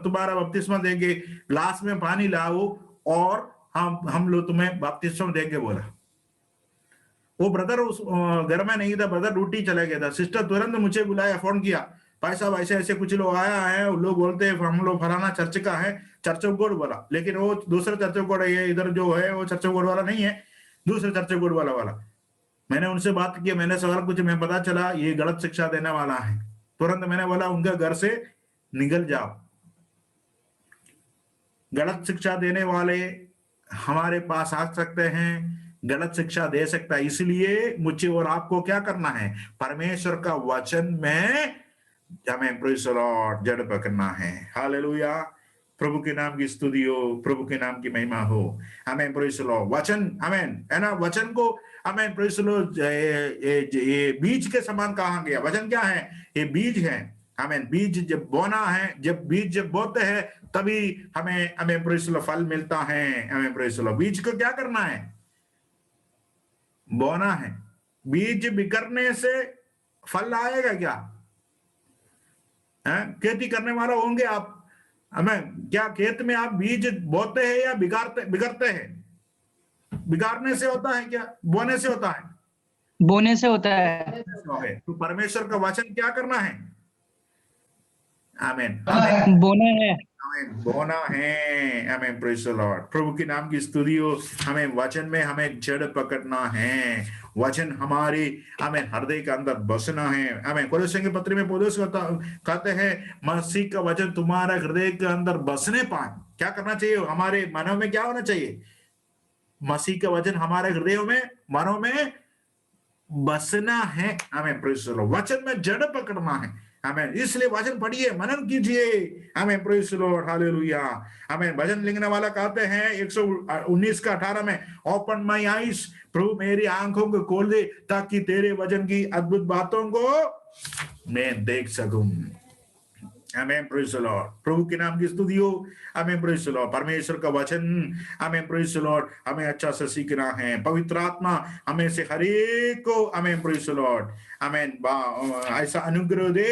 तुम्हारा बपतिस्मा देंगे, ग्लास में पानी लाओ और हम लोग तुम्हें बपतिस्मा देंगे बोला। वो ब्रदर उस घर में नहीं था, ब्रदर ड्यूटी चला गया था। सिस्टर तुरंत मुझे बुलाया, फोन किया, भाई साहब ऐसे ऐसे कुछ लोग आया है, लोग बोलते हैं हम लोग फलाना चर्च का है, चर्च ऑफ गॉड बोला, लेकिन वो दूसरा चर्च ऑफ गॉड है, इधर जो है वो चर्च ऑफ गॉड वाला नहीं है, दूसरे चर्च ऑफ गॉड वाला। मैंने उनसे बात की, मैंने सवाल कुछ, मैं पता चला ये गलत शिक्षा देने वाला है। तुरंत मैंने बोला उनके घर से निकल जाओ। गलत शिक्षा देने वाले हमारे पास आ सकते हैं, गलत शिक्षा दे सकता है। इसलिए मुझे और आपको क्या करना है, परमेश्वर का वचन में हमें प्रेज़ द लॉर्ड जड़ पकड़ना है। हालेलुया, प्रभु के नाम की स्तुति हो, प्रभु के नाम की महिमा हो। हमें प्रेज़ द लॉर्ड वचन, हमें है ना, वचन को हमें प्रेज़ द लॉर्ड ये बीज के समान कहा गया। वचन क्या है, ये बीज है। हमें बीज जब बोना है, जब बीज जब बोते हैं तभी हमें प्रेज़ द लॉर्ड फल मिलता है। हमें प्रेज़ द लॉर्ड बीज को क्या करना है, बोना है। बीज बिखरने से फल आएगा क्या? खेती करने वाला होंगे आप, हमें क्या खेत में आप बीज बोते हैं या बिगड़ते हैं? बिगाड़ने से होता है क्या, बोने से होता है? बोने से होता है। तो परमेश्वर का वचन क्या करना है? आमीन, बोना है, हमें बोना है। हमें प्रेज़ द लॉर्ड, प्रभु के नाम की स्तुति हो। हमें वचन में हमें जड़ पकड़ना है। वचन हमारे हमें हृदय के अंदर बसना है। हमें कोलोस्से के पत्र में पौलुस कहते हैं, मसीह का वचन तुम्हारा हृदय के अंदर बसने पाए। क्या करना चाहिए, हमारे मनों में क्या होना चाहिए? मसीह का वचन हमारे हृदयों में, मनों में बसना है। हमें प्रेज़ द लॉर्ड वचन में जड़ पकड़ना है। हमें इसलिए वचन पढ़िए, मनन कीजिए। हमें प्रेज़ द लॉर्ड, हालेलुया। हमें भजन लिखने वाला कहते हैं 119 का 18 में, ओपन माय आईज, प्रभु मेरी आंखों को खोल दे ताकि तेरे वचन की अद्भुत बातों को मैं देख सकूं। आमीन, प्रेज़ द लॉर्ड, प्रभु के नाम की स्तुति हो। आमीन, प्रेज़ द लॉर्ड, परमेश्वर का वचन हमें प्रेज़ द लॉर्ड हमें अच्छा से सीखना है। पवित्र आत्मा हमें से हर एक को, आमीन, प्रेज़ द लॉर्ड, आमीन, ऐसा अनुग्रह दे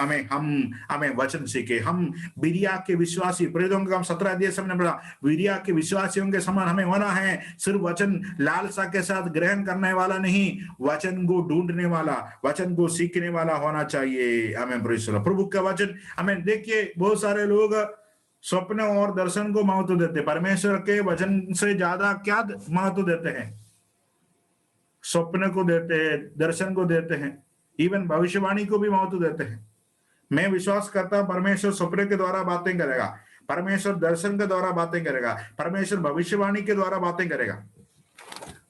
हमें वचन सीखे। हम बिरिया के विश्वासी, प्रेरितों का 17 अध्याय हमने पढ़ा, बिरिया के विश्वासियों के समान हमें होना है। सिर्फ वचन लालसा के साथ ग्रहण करने वाला नहीं, वचन को ढूंढने वाला, वचन को सीखने वाला होना चाहिए। आमीन, प्रेज़ द लॉर्ड, प्रभु का वचन हमें देखिए। बहुत सारे लोग स्वप्न और दर्शन को महत्व देते, परमेश्वर के वचन से ज्यादा क्या महत्व देते हैं? स्वप्न को देते हैं, दर्शन को देते हैं, इवन भविष्यवाणी को भी महत्व देते हैं। मैं विश्वास करता हूं परमेश्वर स्वप्न के द्वारा बातें करेगा, परमेश्वर दर्शन के द्वारा बातें करेगा, परमेश्वर भविष्यवाणी के द्वारा बातें करेगा।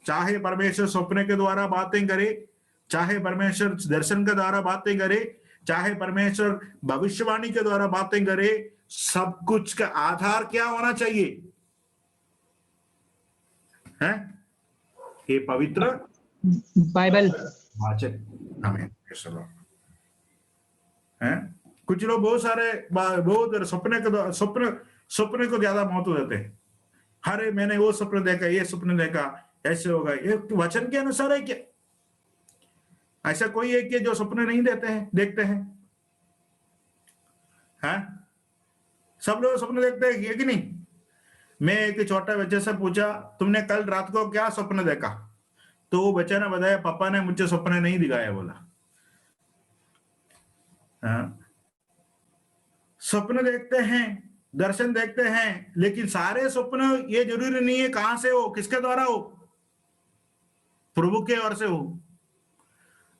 चाहे परमेश्वर स्वप्न के द्वारा बातें करे, चाहे परमेश्वर दर्शन के द्वारा बातें करे, चाहे परमेश्वर भविष्यवाणी के द्वारा बातें करे, सब कुछ का आधार क्या होना चाहिए? है ये पवित्र बाइबल, वचन। आमीन, हैं? कुछ लोग बहुत स्वप्न को ज्यादा महत्व देते हैं। अरे मैंने वो स्वप्न देखा, ये स्वप्न देखा, ऐसे होगा। ये वचन के अनुसार है क्या? ऐसा कोई है कि जो स्वप्न नहीं देखते हैं? हाँ, सब लोग स्वप्न देखते हैं कि नहीं? मैं एक छोटा बच्चे से पूछा, तुमने कल रात को क्या स्वप्न देखा? तो वो बच्चे ने बताया, पापा ने मुझे स्वप्न नहीं दिखाया, बोला। स्वप्न देखते हैं, दर्शन देखते हैं, लेकिन सारे स्वप्न ये जरूरी नहीं है कहां से हो, किसके द्वारा हो? प्रभु के ओर से हो।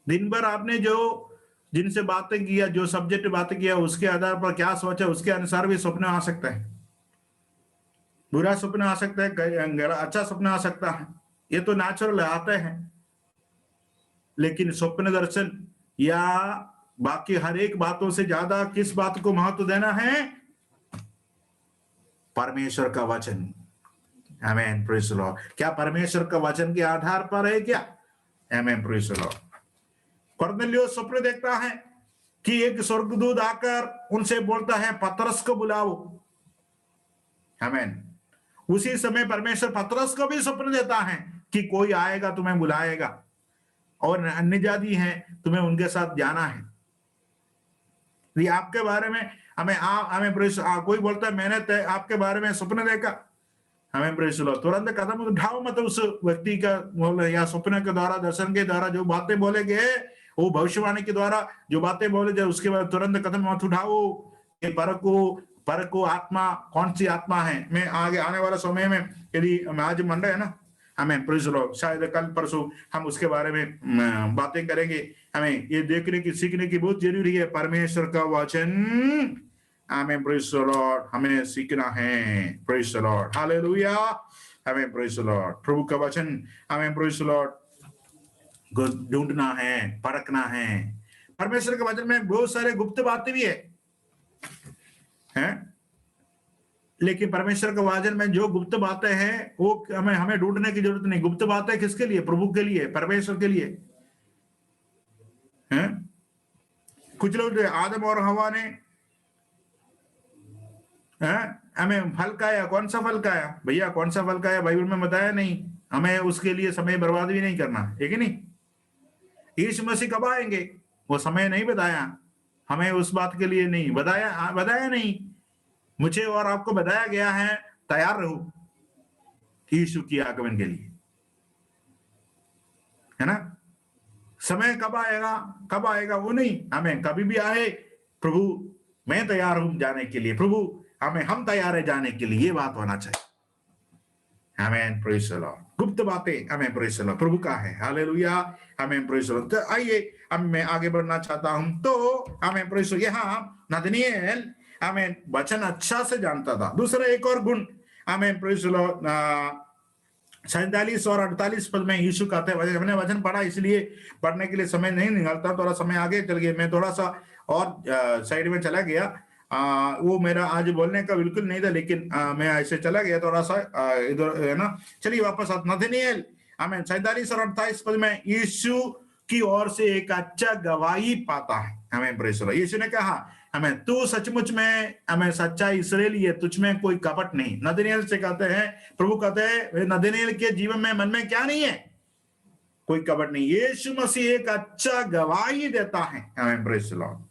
दिन भर आपने जो जिनसे बातें किया, जो सब्जेक्ट बातें किया, उसके आधार पर क्या सोचा, उसके अनुसार भी स्वप्न आ सकता है। बुरा स्वप्न आ सकता है, अच्छा स्वप्न आ सकता है, ये तो नेचुरल आते हैं। लेकिन स्वप्न दर्शन या बाकी हर एक बातों से ज्यादा किस बात को महत्व देना है? परमेश्वर का वचन। आमीन, प्रेज़ द लॉर्ड। क्या परमेश्वर का वचन के आधार पर है क्या? आमीन, प्रेज़ द लॉर्ड। कुरनेलियुस स्वप्न देखता है कि एक स्वर्गदूत आकर उनसे बोलता है, पतरस को बुलाओ। आमीन। उसी समय परमेश्वर पतरस को भी स्वप्न देता है कि कोई आएगा, तुम्हें बुलाएगा, और अन्य जाति हैं, तुम्हें उनके साथ जाना है। ये आपके बारे में हमें कोई बोलता है, मैंने आपके बारे में स्वप्न देखा, हमें प्रेज़ द लॉर्ड, तुरंत कदम उठाओ मत उस व्यक्ति का, या स्वप्न के द्वारा, दर्शन के द्वारा जो बातें बोले गए, वो भविष्यवाणी के द्वारा जो बातें बोले जाए, उसके बाद तुरंत कदम मत उठाओ। ये परको आत्मा कौन सी आत्मा है? मैं आगे आने वाला समय में, यदि आज मंडे है ना, हमें प्रेज़ द लॉर्ड, शायद कल परसों हम उसके बारे में बातें करेंगे। हमें ये देखने की, सीखने की बहुत जरूरी है। परमेश्वर का वचन, आमीन, प्रेज़ द लॉर्ड, हमें सीखना है। Praise the Lord, hallelujah. हमें प्रेज द लॉर्ड, प्रभु का वचन हमें प्रेज द लॉर्ड को ढूंढना है, परखना है। परमेश्वर के वचन में बहुत सारे गुप्त बातें भी हैं, लेकिन परमेश्वर के वचन में जो गुप्त बातें हैं वो हमें ढूंढने की जरूरत नहीं। गुप्त बातें किसके लिए? प्रभु के लिए, परमेश्वर के लिए हैं। कुछ लोग आदम और हवा ने हमें फल खाया, कौन सा फल खाया भैया? कौन सा फल खाया बाइबल में बताया नहीं, हमें उसके लिए समय बर्बाद भी नहीं करना है कि नहीं। यीशु मसीह कब आएंगे वो समय नहीं बताया, हमें उस बात के लिए नहीं बताया नहीं। मुझे और आपको बताया गया है तैयार रहो यीशु की आगमन के लिए, है ना। समय कब आएगा वो नहीं, हमें कभी भी आए प्रभु मैं तैयार हूं जाने के लिए, प्रभु हम तैयार है जाने के लिए, ये बात होना चाहिए। आमेन, प्रेज द लॉर्ड। गुप्त बातें हमें प्रेज द लॉर्ड प्रभु का है, हालेलुया, हमें प्रेज द लॉर्ड। तो आइए अब मैं आगे बढ़ना चाहता हूं। तो हमें प्रेज द लॉर्ड, यहाँ नतनएल हमें वचन अच्छा से जानता था। दूसरा एक और गुण हमें प्रेज द लॉर्ड 47 और 48 पद में यीशु कहते हैं, हमने वचन पढ़ा इसलिए पढ़ने के लिए समय नहीं निकालता, थोड़ा समय आगे चल गया, मैं थोड़ा सा और साइड में चला गया। वो मेरा आज बोलने का बिल्कुल नहीं था, लेकिन मैं ऐसे चला गया थोड़ा सा इधर, है ना। चलिए वापस नतनएल हमें 47 और 28 पद में यीशु की ओर से एक अच्छा गवाही पाता है। हमें प्रेज द लॉर्ड। यीशु ने कहा हमें तू सचमुच में हमें सच्चा इस्राएली है, तुझ में कोई कपट नहीं। नतनएल से कहते हैं, प्रभु कहते हैं नतनएल के जीवन में मन में क्या नहीं है? कोई कपट नहीं। यीशु मसीह एक अच्छा गवाही देता है। हमें प्रेज द लॉर्ड।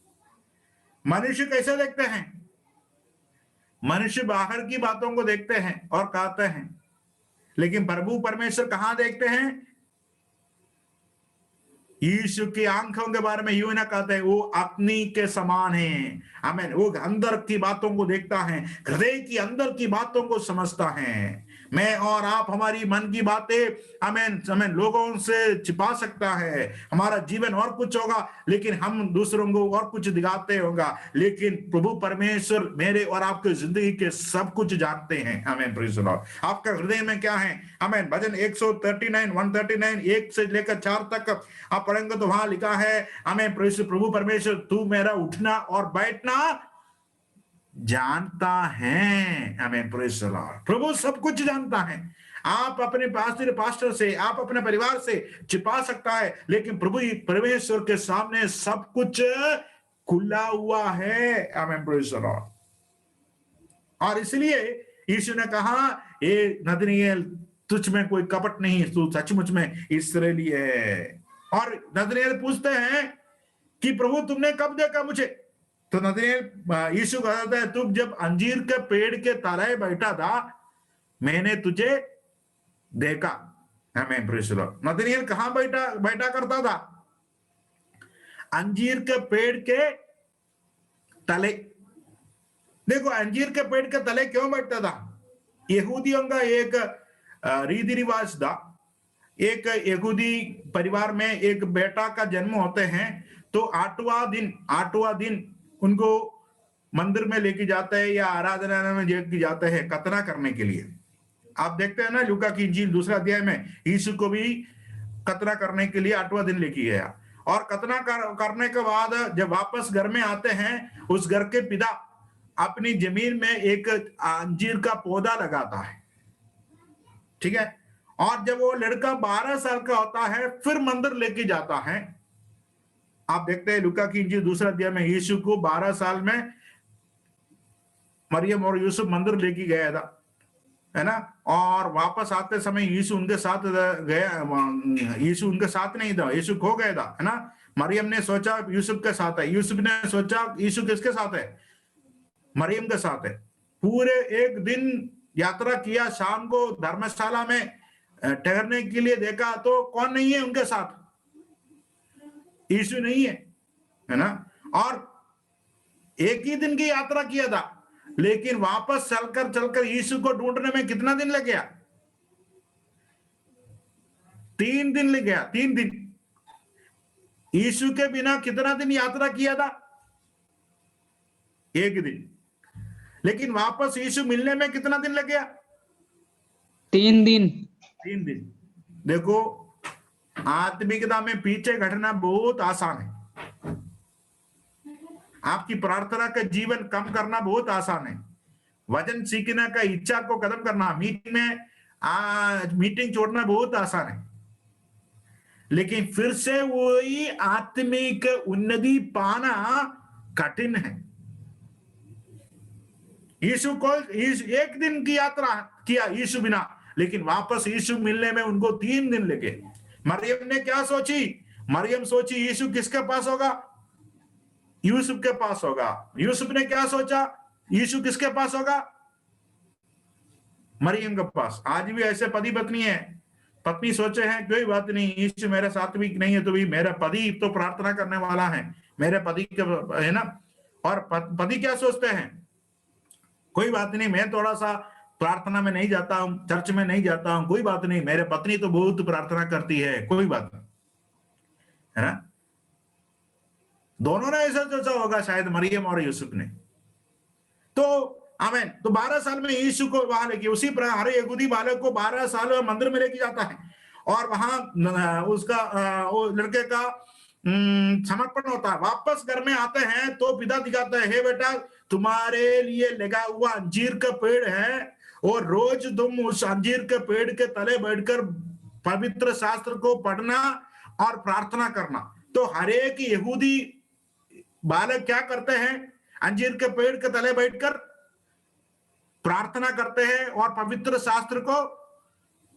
मनुष्य कैसे देखते हैं? मनुष्य बाहर की बातों को देखते हैं और कहते हैं, लेकिन प्रभु परमेश्वर कहां देखते हैं? यीशु की आंखों के बारे में यूं ना कहते हैं वो अग्नि के समान है। आमीन। वो अंदर की बातों को देखता है, हृदय की अंदर की बातों को समझता है। मैं और आप हमारी मन की बातें आमीन लोगों से छिपा सकता है, हमारा जीवन और कुछ होगा, लेकिन हम दूसरों को और कुछ दिखाते होगा, लेकिन प्रभु परमेश्वर मेरे और आपके जिंदगी के सब कुछ जानते हैं। आमीन, प्रेज़ द लॉर्ड। आपका हृदय में क्या है? आमीन। भजन 139 1 से लेकर 4 तक आप पढ़ेंगे तो वहां लिखा है, आमीन, प्रभु परमेश्वर तू मेरा उठना और बैठना जानता है। आमीन, प्रेज़ द लॉर्ड। प्रभु सब कुछ जानता है। आप अपने पास्टर से, आप अपने परिवार से छिपा सकता है, लेकिन प्रभु परमेश्वर के सामने सब कुछ खुला हुआ है। आमीन, प्रेज़ द लॉर्ड। और इसलिए यीशु ने कहा, ए नतनएल तुझ में कोई कपट नहीं, तू सचमुच में इस्राएली है। और नतनएल पूछते हैं कि प्रभु तुमने कब देखा मुझे? तो नतनएल यीशु कहता है, तुम जब अंजीर के पेड़ के तले बैठा था मैंने तुझे देखा। आमीन, प्रेज़ द लॉर्ड। नतनएल कहां बैठा करता था? अंजीर के पेड़ के तले। देखो अंजीर के पेड़ के तले क्यों बैठता था? यहूदियों का एक रीति रिवाज था। एक यहूदी परिवार में एक बेटा का जन्म होते हैं तो 8वां दिन उनको मंदिर में लेके जाते हैं या आराधना में लेके जाते हैं खतना करने के लिए। आप देखते हैं ना लूका की इंजील 2 अध्याय में यीशु को भी खतना करने के लिए 8वां दिन लेके गया। और खतना करने के बाद जब वापस घर में आते हैं, उस घर के पिता अपनी जमीन में एक अंजीर का पौधा लगाता है, ठीक है। और जब वो लड़का 12 साल का होता है फिर मंदिर लेके जाता है। आप देखते हैं लूका की इंजील 2 अध्याय में यीशु को 12 साल में मरियम और यूसुफ मंदिर लेके गया था, है ना। और वापस आते समय यीशु उनके साथ गया, यीशु उनके साथ नहीं था, यीशु खो गया था, है ना। मरियम ने सोचा यूसुफ के साथ है, यूसुफ ने सोचा यीशु किसके साथ है? मरियम के साथ है। पूरे एक दिन यात्रा किया, शाम को धर्मशाला में ठहरने के लिए देखा तो कौन नहीं है उनके साथ? यीशु नहीं है ना। और एक ही दिन की यात्रा किया था, लेकिन वापस चलकर यीशु को ढूंढने में कितना दिन लग गया? 3 दिन लग गया। 3 दिन। यीशु के बिना कितना दिन यात्रा किया था? 1 दिन। लेकिन वापस यीशु मिलने में कितना दिन लग गया? 3 दिन। 3 दिन। देखो, आत्मिकता में पीछे घटना बहुत आसान है। आपकी प्रार्थना का जीवन कम करना बहुत आसान है। वचन सीखने का इच्छा को खत्म करना, मीटिंग छोड़ना बहुत आसान है, लेकिन फिर से वही आत्मिक उन्नति पाना कठिन है। यीशु को एक दिन की यात्रा किया यीशु बिना, लेकिन वापस यीशु मिलने में उनको 3 दिन लगे। मरियम ने क्या सोची? मरियम सोची यीशु किसके पास होगा? यूसुफ के पास होगा। यूसुफ ने क्या सोचा? यीशु किसके पास होगा? मरियम के पास। आज भी ऐसे पति पत्नी है, पत्नी सोचे हैं कोई बात नहीं, यीशु मेरे साथ भी नहीं है तो भी मेरा पति तो प्रार्थना करने वाला है, मेरे पति के है ना। और पति क्या सोचते हैं? कोई बात नहीं, मैं थोड़ा सा प्रार्थना में नहीं जाता हूं, चर्च में नहीं जाता हूं, कोई बात नहीं, मेरे पत्नी तो बहुत प्रार्थना करती है, कोई बात नहीं, है ना। दोनों ने ऐसा सोचा होगा शायद, मरियम और यूसुफ ने। तो आमीन। तो 12 साल में यीशु को वहां लेके, उसी प्रकार हर यहूदी बालक को 12 साल मंदिर में लेके जाता है, और वहां उसका वो लड़के का समर्पण होता है। वापस घर में आते हैं तो पिता दिखाता है, हे बेटा, तुम्हारे लिए लगा हुआ अंजीर का पेड़ है, और रोज तुम उस अंजीर के पेड़ के तले बैठकर पवित्र शास्त्र को पढ़ना और प्रार्थना करना। तो हर एक यहूदी बालक क्या करते हैं? अंजीर के पेड़ के तले बैठकर प्रार्थना करते हैं और पवित्र शास्त्र को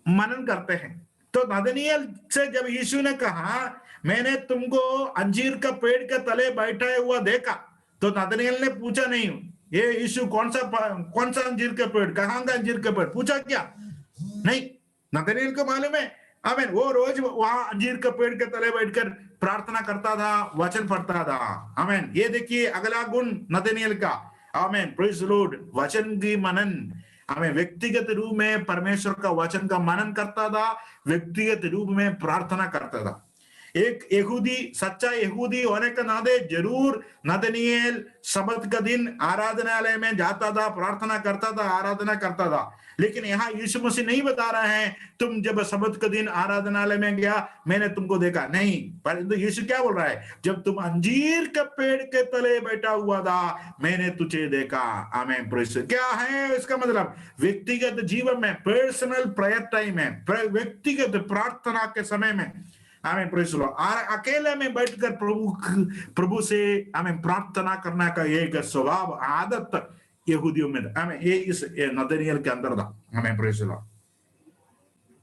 मनन करते हैं। तो नतनएल से जब यीशु ने कहा, मैंने तुमको अंजीर का पेड़ के तले बैठा हुआ देखा, तो नतनएल ने पूछा नहीं, ये यीशु कौन सा अंजीर का पेड़, कहां का अंजीर का पेड़, पूछा क्या? नहीं, नतनएल को मालूम है। आमीन। वो रोज वहां अंजीर के पेड़ के तले बैठकर प्रार्थना करता था, वचन पढ़ता था। आमीन। ये देखिए अगला गुण नतनएल का। आमीन, प्रेज द लॉर्ड। वचन की मनन, हमें व्यक्तिगत रूप में परमेश्वर का वचन का मनन करता था, व्यक्तिगत रूप में प्रार्थना करता था। एक यहूदी, सच्चा यहूदी होने के नाते जरूर नतनएल सब्त का दिन आराधनालय में जाता था, प्रार्थना करता था, आराधना करता था। लेकिन यहाँ यीशु मसीह नहीं बता रहे हैं तुम जब सब्त का दिन आराधनालय में गया मैंने तुमको देखा, नहीं। परंतु यीशु क्या बोल रहा है? जब तुम अंजीर के पेड़ के तले बैठा हुआ था मैंने तुझे देखा। आमीन। प्रेज। क्या है इसका मतलब? व्यक्तिगत जीवन में, पर्सनल प्रेयर टाइम में, व्यक्तिगत प्रार्थना के समय में, आमीन, प्रेज द लॉर्ड, अकेले में बैठकर प्रभु से हमें प्रार्थना करना का एक स्वभाव, आदत यहूदियों में, हमें ये इस नतनएल के अंदर था। हमें प्रेज द लॉर्ड।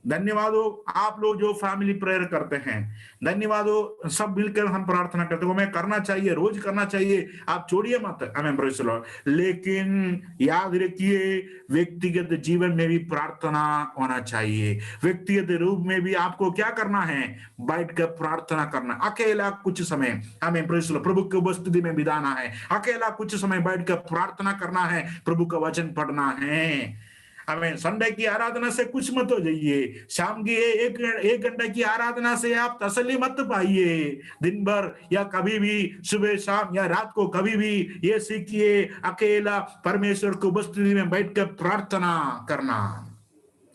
धन्यवाद हो आप लोग जो फैमिली प्रेयर करते हैं, धन्यवाद हो, सब मिलकर हम प्रार्थना करते हैं। हमें करना चाहिए, रोज करना चाहिए, आप छोड़िए मत। हमें प्रेज द लॉर्ड। लेकिन याद रखिए व्यक्तिगत जीवन में भी प्रार्थना होना चाहिए। व्यक्तिगत रूप में भी आपको क्या करना है? बैठकर प्रार्थना करना। अकेला कुछ समय, हमें प्रेज द लॉर्ड, प्रभु की उपस्थिति में बिताना है। अकेला कुछ समय बैठकर प्रार्थना करना है, प्रभु का वचन पढ़ना है। हमें संडे की आराधना से कुछ मत हो जाइए, शाम की एक घंटे की आराधना से आप तसल्ली मत पाइए। दिन भर या कभी भी सुबह शाम या रात को कभी भी ये सीखिए अकेला परमेश्वर की उपस्थिति में बैठकर प्रार्थना करना।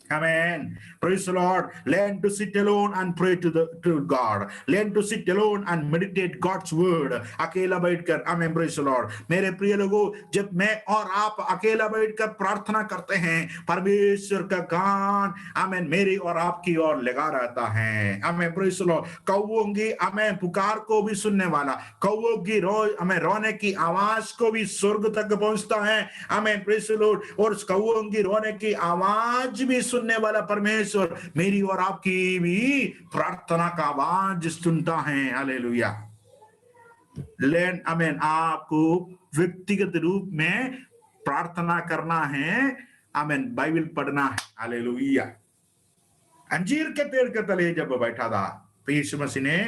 Amen. Praise the Lord. Learn to sit alone and pray to God. Learn to sit alone and meditate God's word. अकेला बैठकर, Amen. Praise the Lord. मेरे प्रिय लोगों, जब मैं और आप अकेला बैठकर प्रार्थना करते हैं, परमेश्वर का गान, Amen, मेरी और आपकी ओर लगा रहता है। Amen. Praise the Lord. कौवों की, Amen, पुकार को भी सुनने वाला, कौवों की हमें रोने की आवाज को भी स्वर्ग तक पहुंचता है। Amen. Praise the Lord. और कौवों की रोने की आवाज भी सुनने वाला परमेश्वर मेरी और आपकी भी प्रार्थना का आवाज सुनता है। हालेलुया। लेन, आमीन, आपको व्यक्तिगत रूप में प्रार्थना करना है। आमीन, बाइबल पढ़ना है। हालेलुया। अंजीर के पेड़ के तले जब बैठा था तो यीशु मसीह ने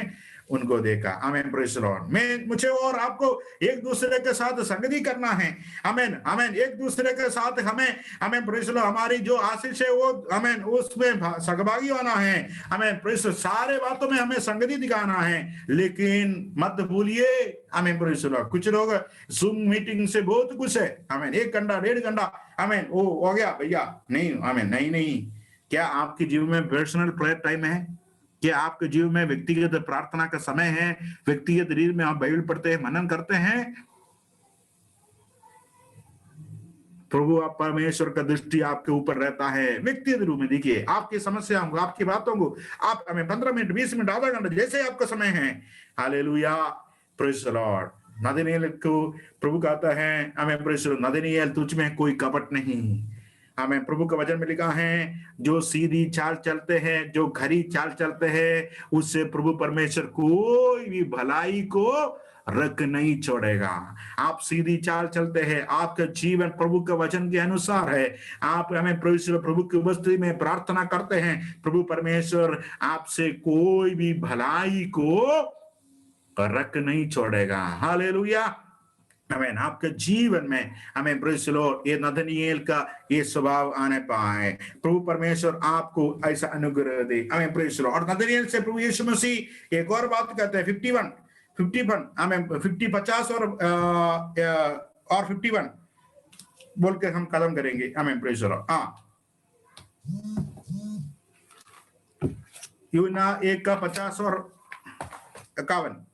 उनको देखा। आमीन, प्रेज द लॉर्ड। मुझे और आपको एक दूसरे के साथ संगति करना है। आमीन, आमीन, एक दूसरे के साथ हमें प्रेज द लॉर्ड, हमारी जो आशीष है वो हमें उसमें सहभागी होना है। हमें प्रेज सारे बातों में हमें संगति दिखाना है। लेकिन मत भूलिए, आमीन, प्रेज द लॉर्ड, कुछ लोग जूम मीटिंग से बहुत कुछ है, आमीन, 1 घंटा 1.5 घंटा, आमीन, वो हो गया भैया, नहीं, आमीन, नहीं, क्या आपके जीवन में पर्सनल प्रेयर टाइम है? क्या आपके जीवन में व्यक्तिगत प्रार्थना का समय है? व्यक्तिगत रीत में आप बाइबल पढ़ते हैं, मनन करते हैं? प्रभु आप परमेश्वर का दृष्टि आपके ऊपर रहता है व्यक्तिगत रूप में। देखिए आपकी समस्याओं को, आपकी बातों को आप हमें 15 मिनट, 20 मिनट, आधा घंटा जैसे आपका समय है, हालेलुया, प्रेज द लॉर्ड। नदनिएल को प्रभु कहता है, हमें प्रेज नदनिएल तुझ में कोई कपट नहीं। हमें प्रभु का वचन में लिखा है, जो सीधी चाल चलते हैं, जो खरी चाल चलते हैं, उससे प्रभु परमेश्वर कोई भी भलाई को रख नहीं छोड़ेगा। आप सीधी चाल चलते हैं, आपका जीवन प्रभु के वचन के अनुसार है, आप हमें प्रभु की उपस्थिति में प्रार्थना करते हैं, प्रभु परमेश्वर आपसे कोई भी भलाई को रख नहीं छोड़ेगा। हालेलुया, आमीन। आपके जीवन में हमें प्रेज़ द लॉर्ड ये नदनिएल का ये स्वभाव आने पाए। प्रभु परमेश्वर आपको ऐसा अनुग्रह दे, हमें प्रेज़ द लॉर्ड। और नदनिएल से प्रभु यीशु मसीह एक और बात कहते हैं, 51 हमें 50, 50 और 51 बोल के हम कदम करेंगे, हमें प्रेज़ द लॉर्ड। यूना 1 का 50 और 51।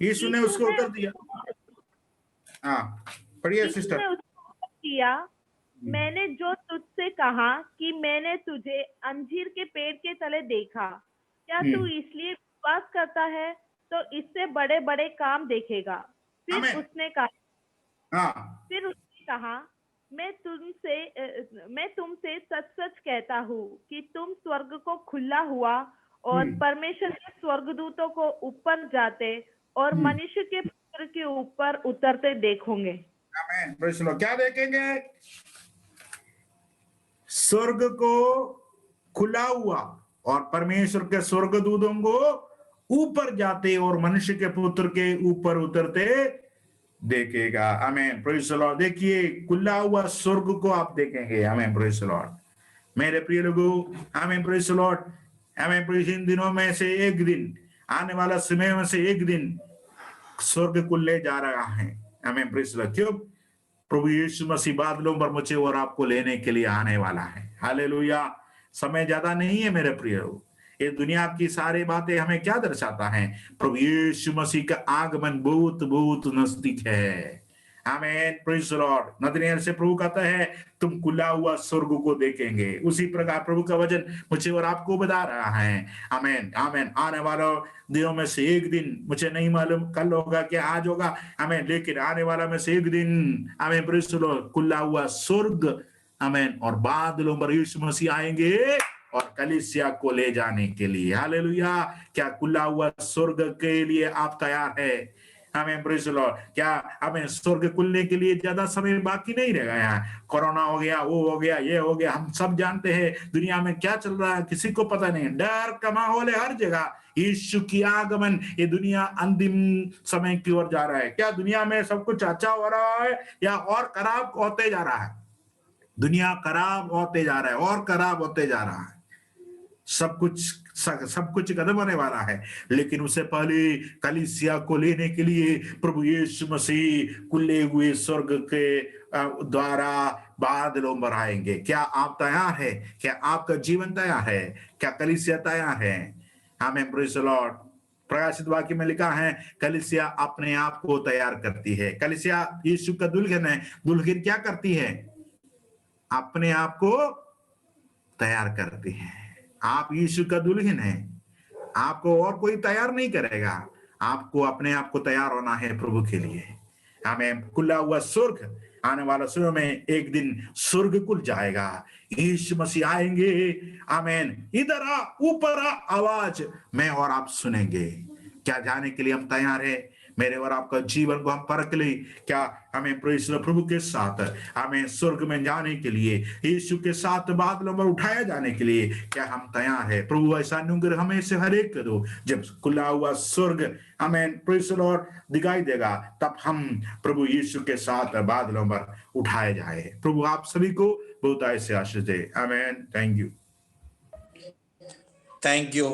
यीशु ने उसको उत्तर दिया। हाँ पढ़िए सिस्टर। ने उसको उत्तर दिया, मैंने जो तुझसे कहा कि मैंने तुझे अंजीर के पेड़ के तले देखा, क्या तू इसलिए विश्वास करता है? तो इससे बड़े बड़े काम देखेगा। फिर उसने कहा, मैं तुमसे सच सच कहता हूँ कि तुम स्वर्ग को खुला हुआ और परमेश्वर के स्वर्गदूतों को ऊपर जाते और मनुष्य के पुत्र के ऊपर उतरते देखोगे। आमीन, प्रेज़ द लॉर्ड। क्या देखेंगे? स्वर्ग को खुला हुआ और परमेश्वर के स्वर्गदूतों को ऊपर जाते और मनुष्य के पुत्र के ऊपर उतरते देखेगा। आमीन, प्रेज़ द लॉर्ड। देखिए खुला हुआ स्वर्ग को आप देखेंगे। आमीन, प्रेज़ द लॉर्ड। मेरे प्रिय लोगों, आमीन, प्रेज़ द लॉर्ड। आमीन, प्रेज़ इन दिनों में से एक दिन, आने वाला समय में से एक दिन स्वर्ग को ले जा रहा है। आमीन, प्रेज़ द लॉर्ड। क्यों? प्रभु यीशु मसीह बादलों पर मुझे और आपको लेने के लिए आने वाला है। हालेलुया। समय ज्यादा नहीं है मेरे प्रिय लोग। ये दुनिया की सारी बातें हमें क्या दर्शाता है? प्रभु यीशु मसीह का आगमन बहुत बहुत नजदीक है। आमीन, प्रेज़ द लॉर्ड। नदनिएल से प्रभु कहता है, तुम खुला हुआ स्वर्ग को देखेंगे। उसी प्रकार प्रभु का वचन मुझे और आपको बता रहा है। आमीन, आमीन। आने वाला दिनों में से एक दिन, मुझे नहीं मालूम कल होगा क्या आज होगा, आमीन, लेकिन आने वाला में से एक दिन, आमीन, प्रेज़ द लॉर्ड, खुला हुआ स्वर्ग, आमीन, और बादलों पर यीशु मसीह आएंगे और कलीसिया को ले जाने के लिए। हालेलुया। क्या खुला हुआ स्वर्ग के लिए आप तैयार है? हमें प्रेज़ द लॉर्ड। क्या हमें स्वर्ग खुलने के लिए ज्यादा समय बाकी नहीं रह गया है? कोरोना हो गया, वो हो गया, ये हो गया, हम सब जानते हैं दुनिया में क्या चल रहा है, किसी को पता नहीं। डर का माहौल है हर जगह। यीशु की आगमन, ये दुनिया अंतिम समय की ओर जा रहा है। क्या दुनिया में सब कुछ अच्छा हो रहा है या और खराब होते जा रहा है? दुनिया खराब होते जा रहा है और खराब होते जा रहा है। सब कुछ खत्म होने वाला है, लेकिन उससे पहले कलीसिया को लेने के लिए प्रभु यीशु मसीह खुले हुए स्वर्ग के द्वारा बादलों पर आएंगे। क्या आप तैयार है? क्या आपका जीवन तैयार है? क्या कलीसिया तैयार है? आमीन, प्रेज़ द लॉर्ड। प्रकाशित वाक्य में लिखा है, कलीसिया अपने आप को तैयार करती है। कलीसिया यीशु का दुल्हन है। दुल्हन क्या करती है? अपने आप को तैयार करती है। आप यीशु का दुल्हन है, आपको और कोई तैयार नहीं करेगा। आपको अपने आप को तैयार होना है प्रभु के लिए। हमें खुला हुआ स्वर्ग, आने वाला समय में एक दिन स्वर्ग खुल जाएगा, यीशु मसीह आएंगे। आमीन। इधर आ, ऊपर आ, आवाज मैं और आप सुनेंगे। क्या जाने के लिए हम तैयार है? मेरे और आपका जीवन को हम परख ले। क्या हमें प्रभु के साथ हमें स्वर्ग में जाने के लिए, यीशु के साथ बादलों पर उठाया जाने के लिए क्या हम तैयार है? प्रभु ऐसा अनुग्रह हमें से हर एक दो। जब खुला हुआ स्वर्ग हमें प्रेज़ द लॉर्ड दिखाई देगा, तब हम प्रभु यीशु के साथ बादलों पर उठाए जाए। प्रभु आप सभी को बहुत ऐसे आशीष दे। आमीन। Thank you.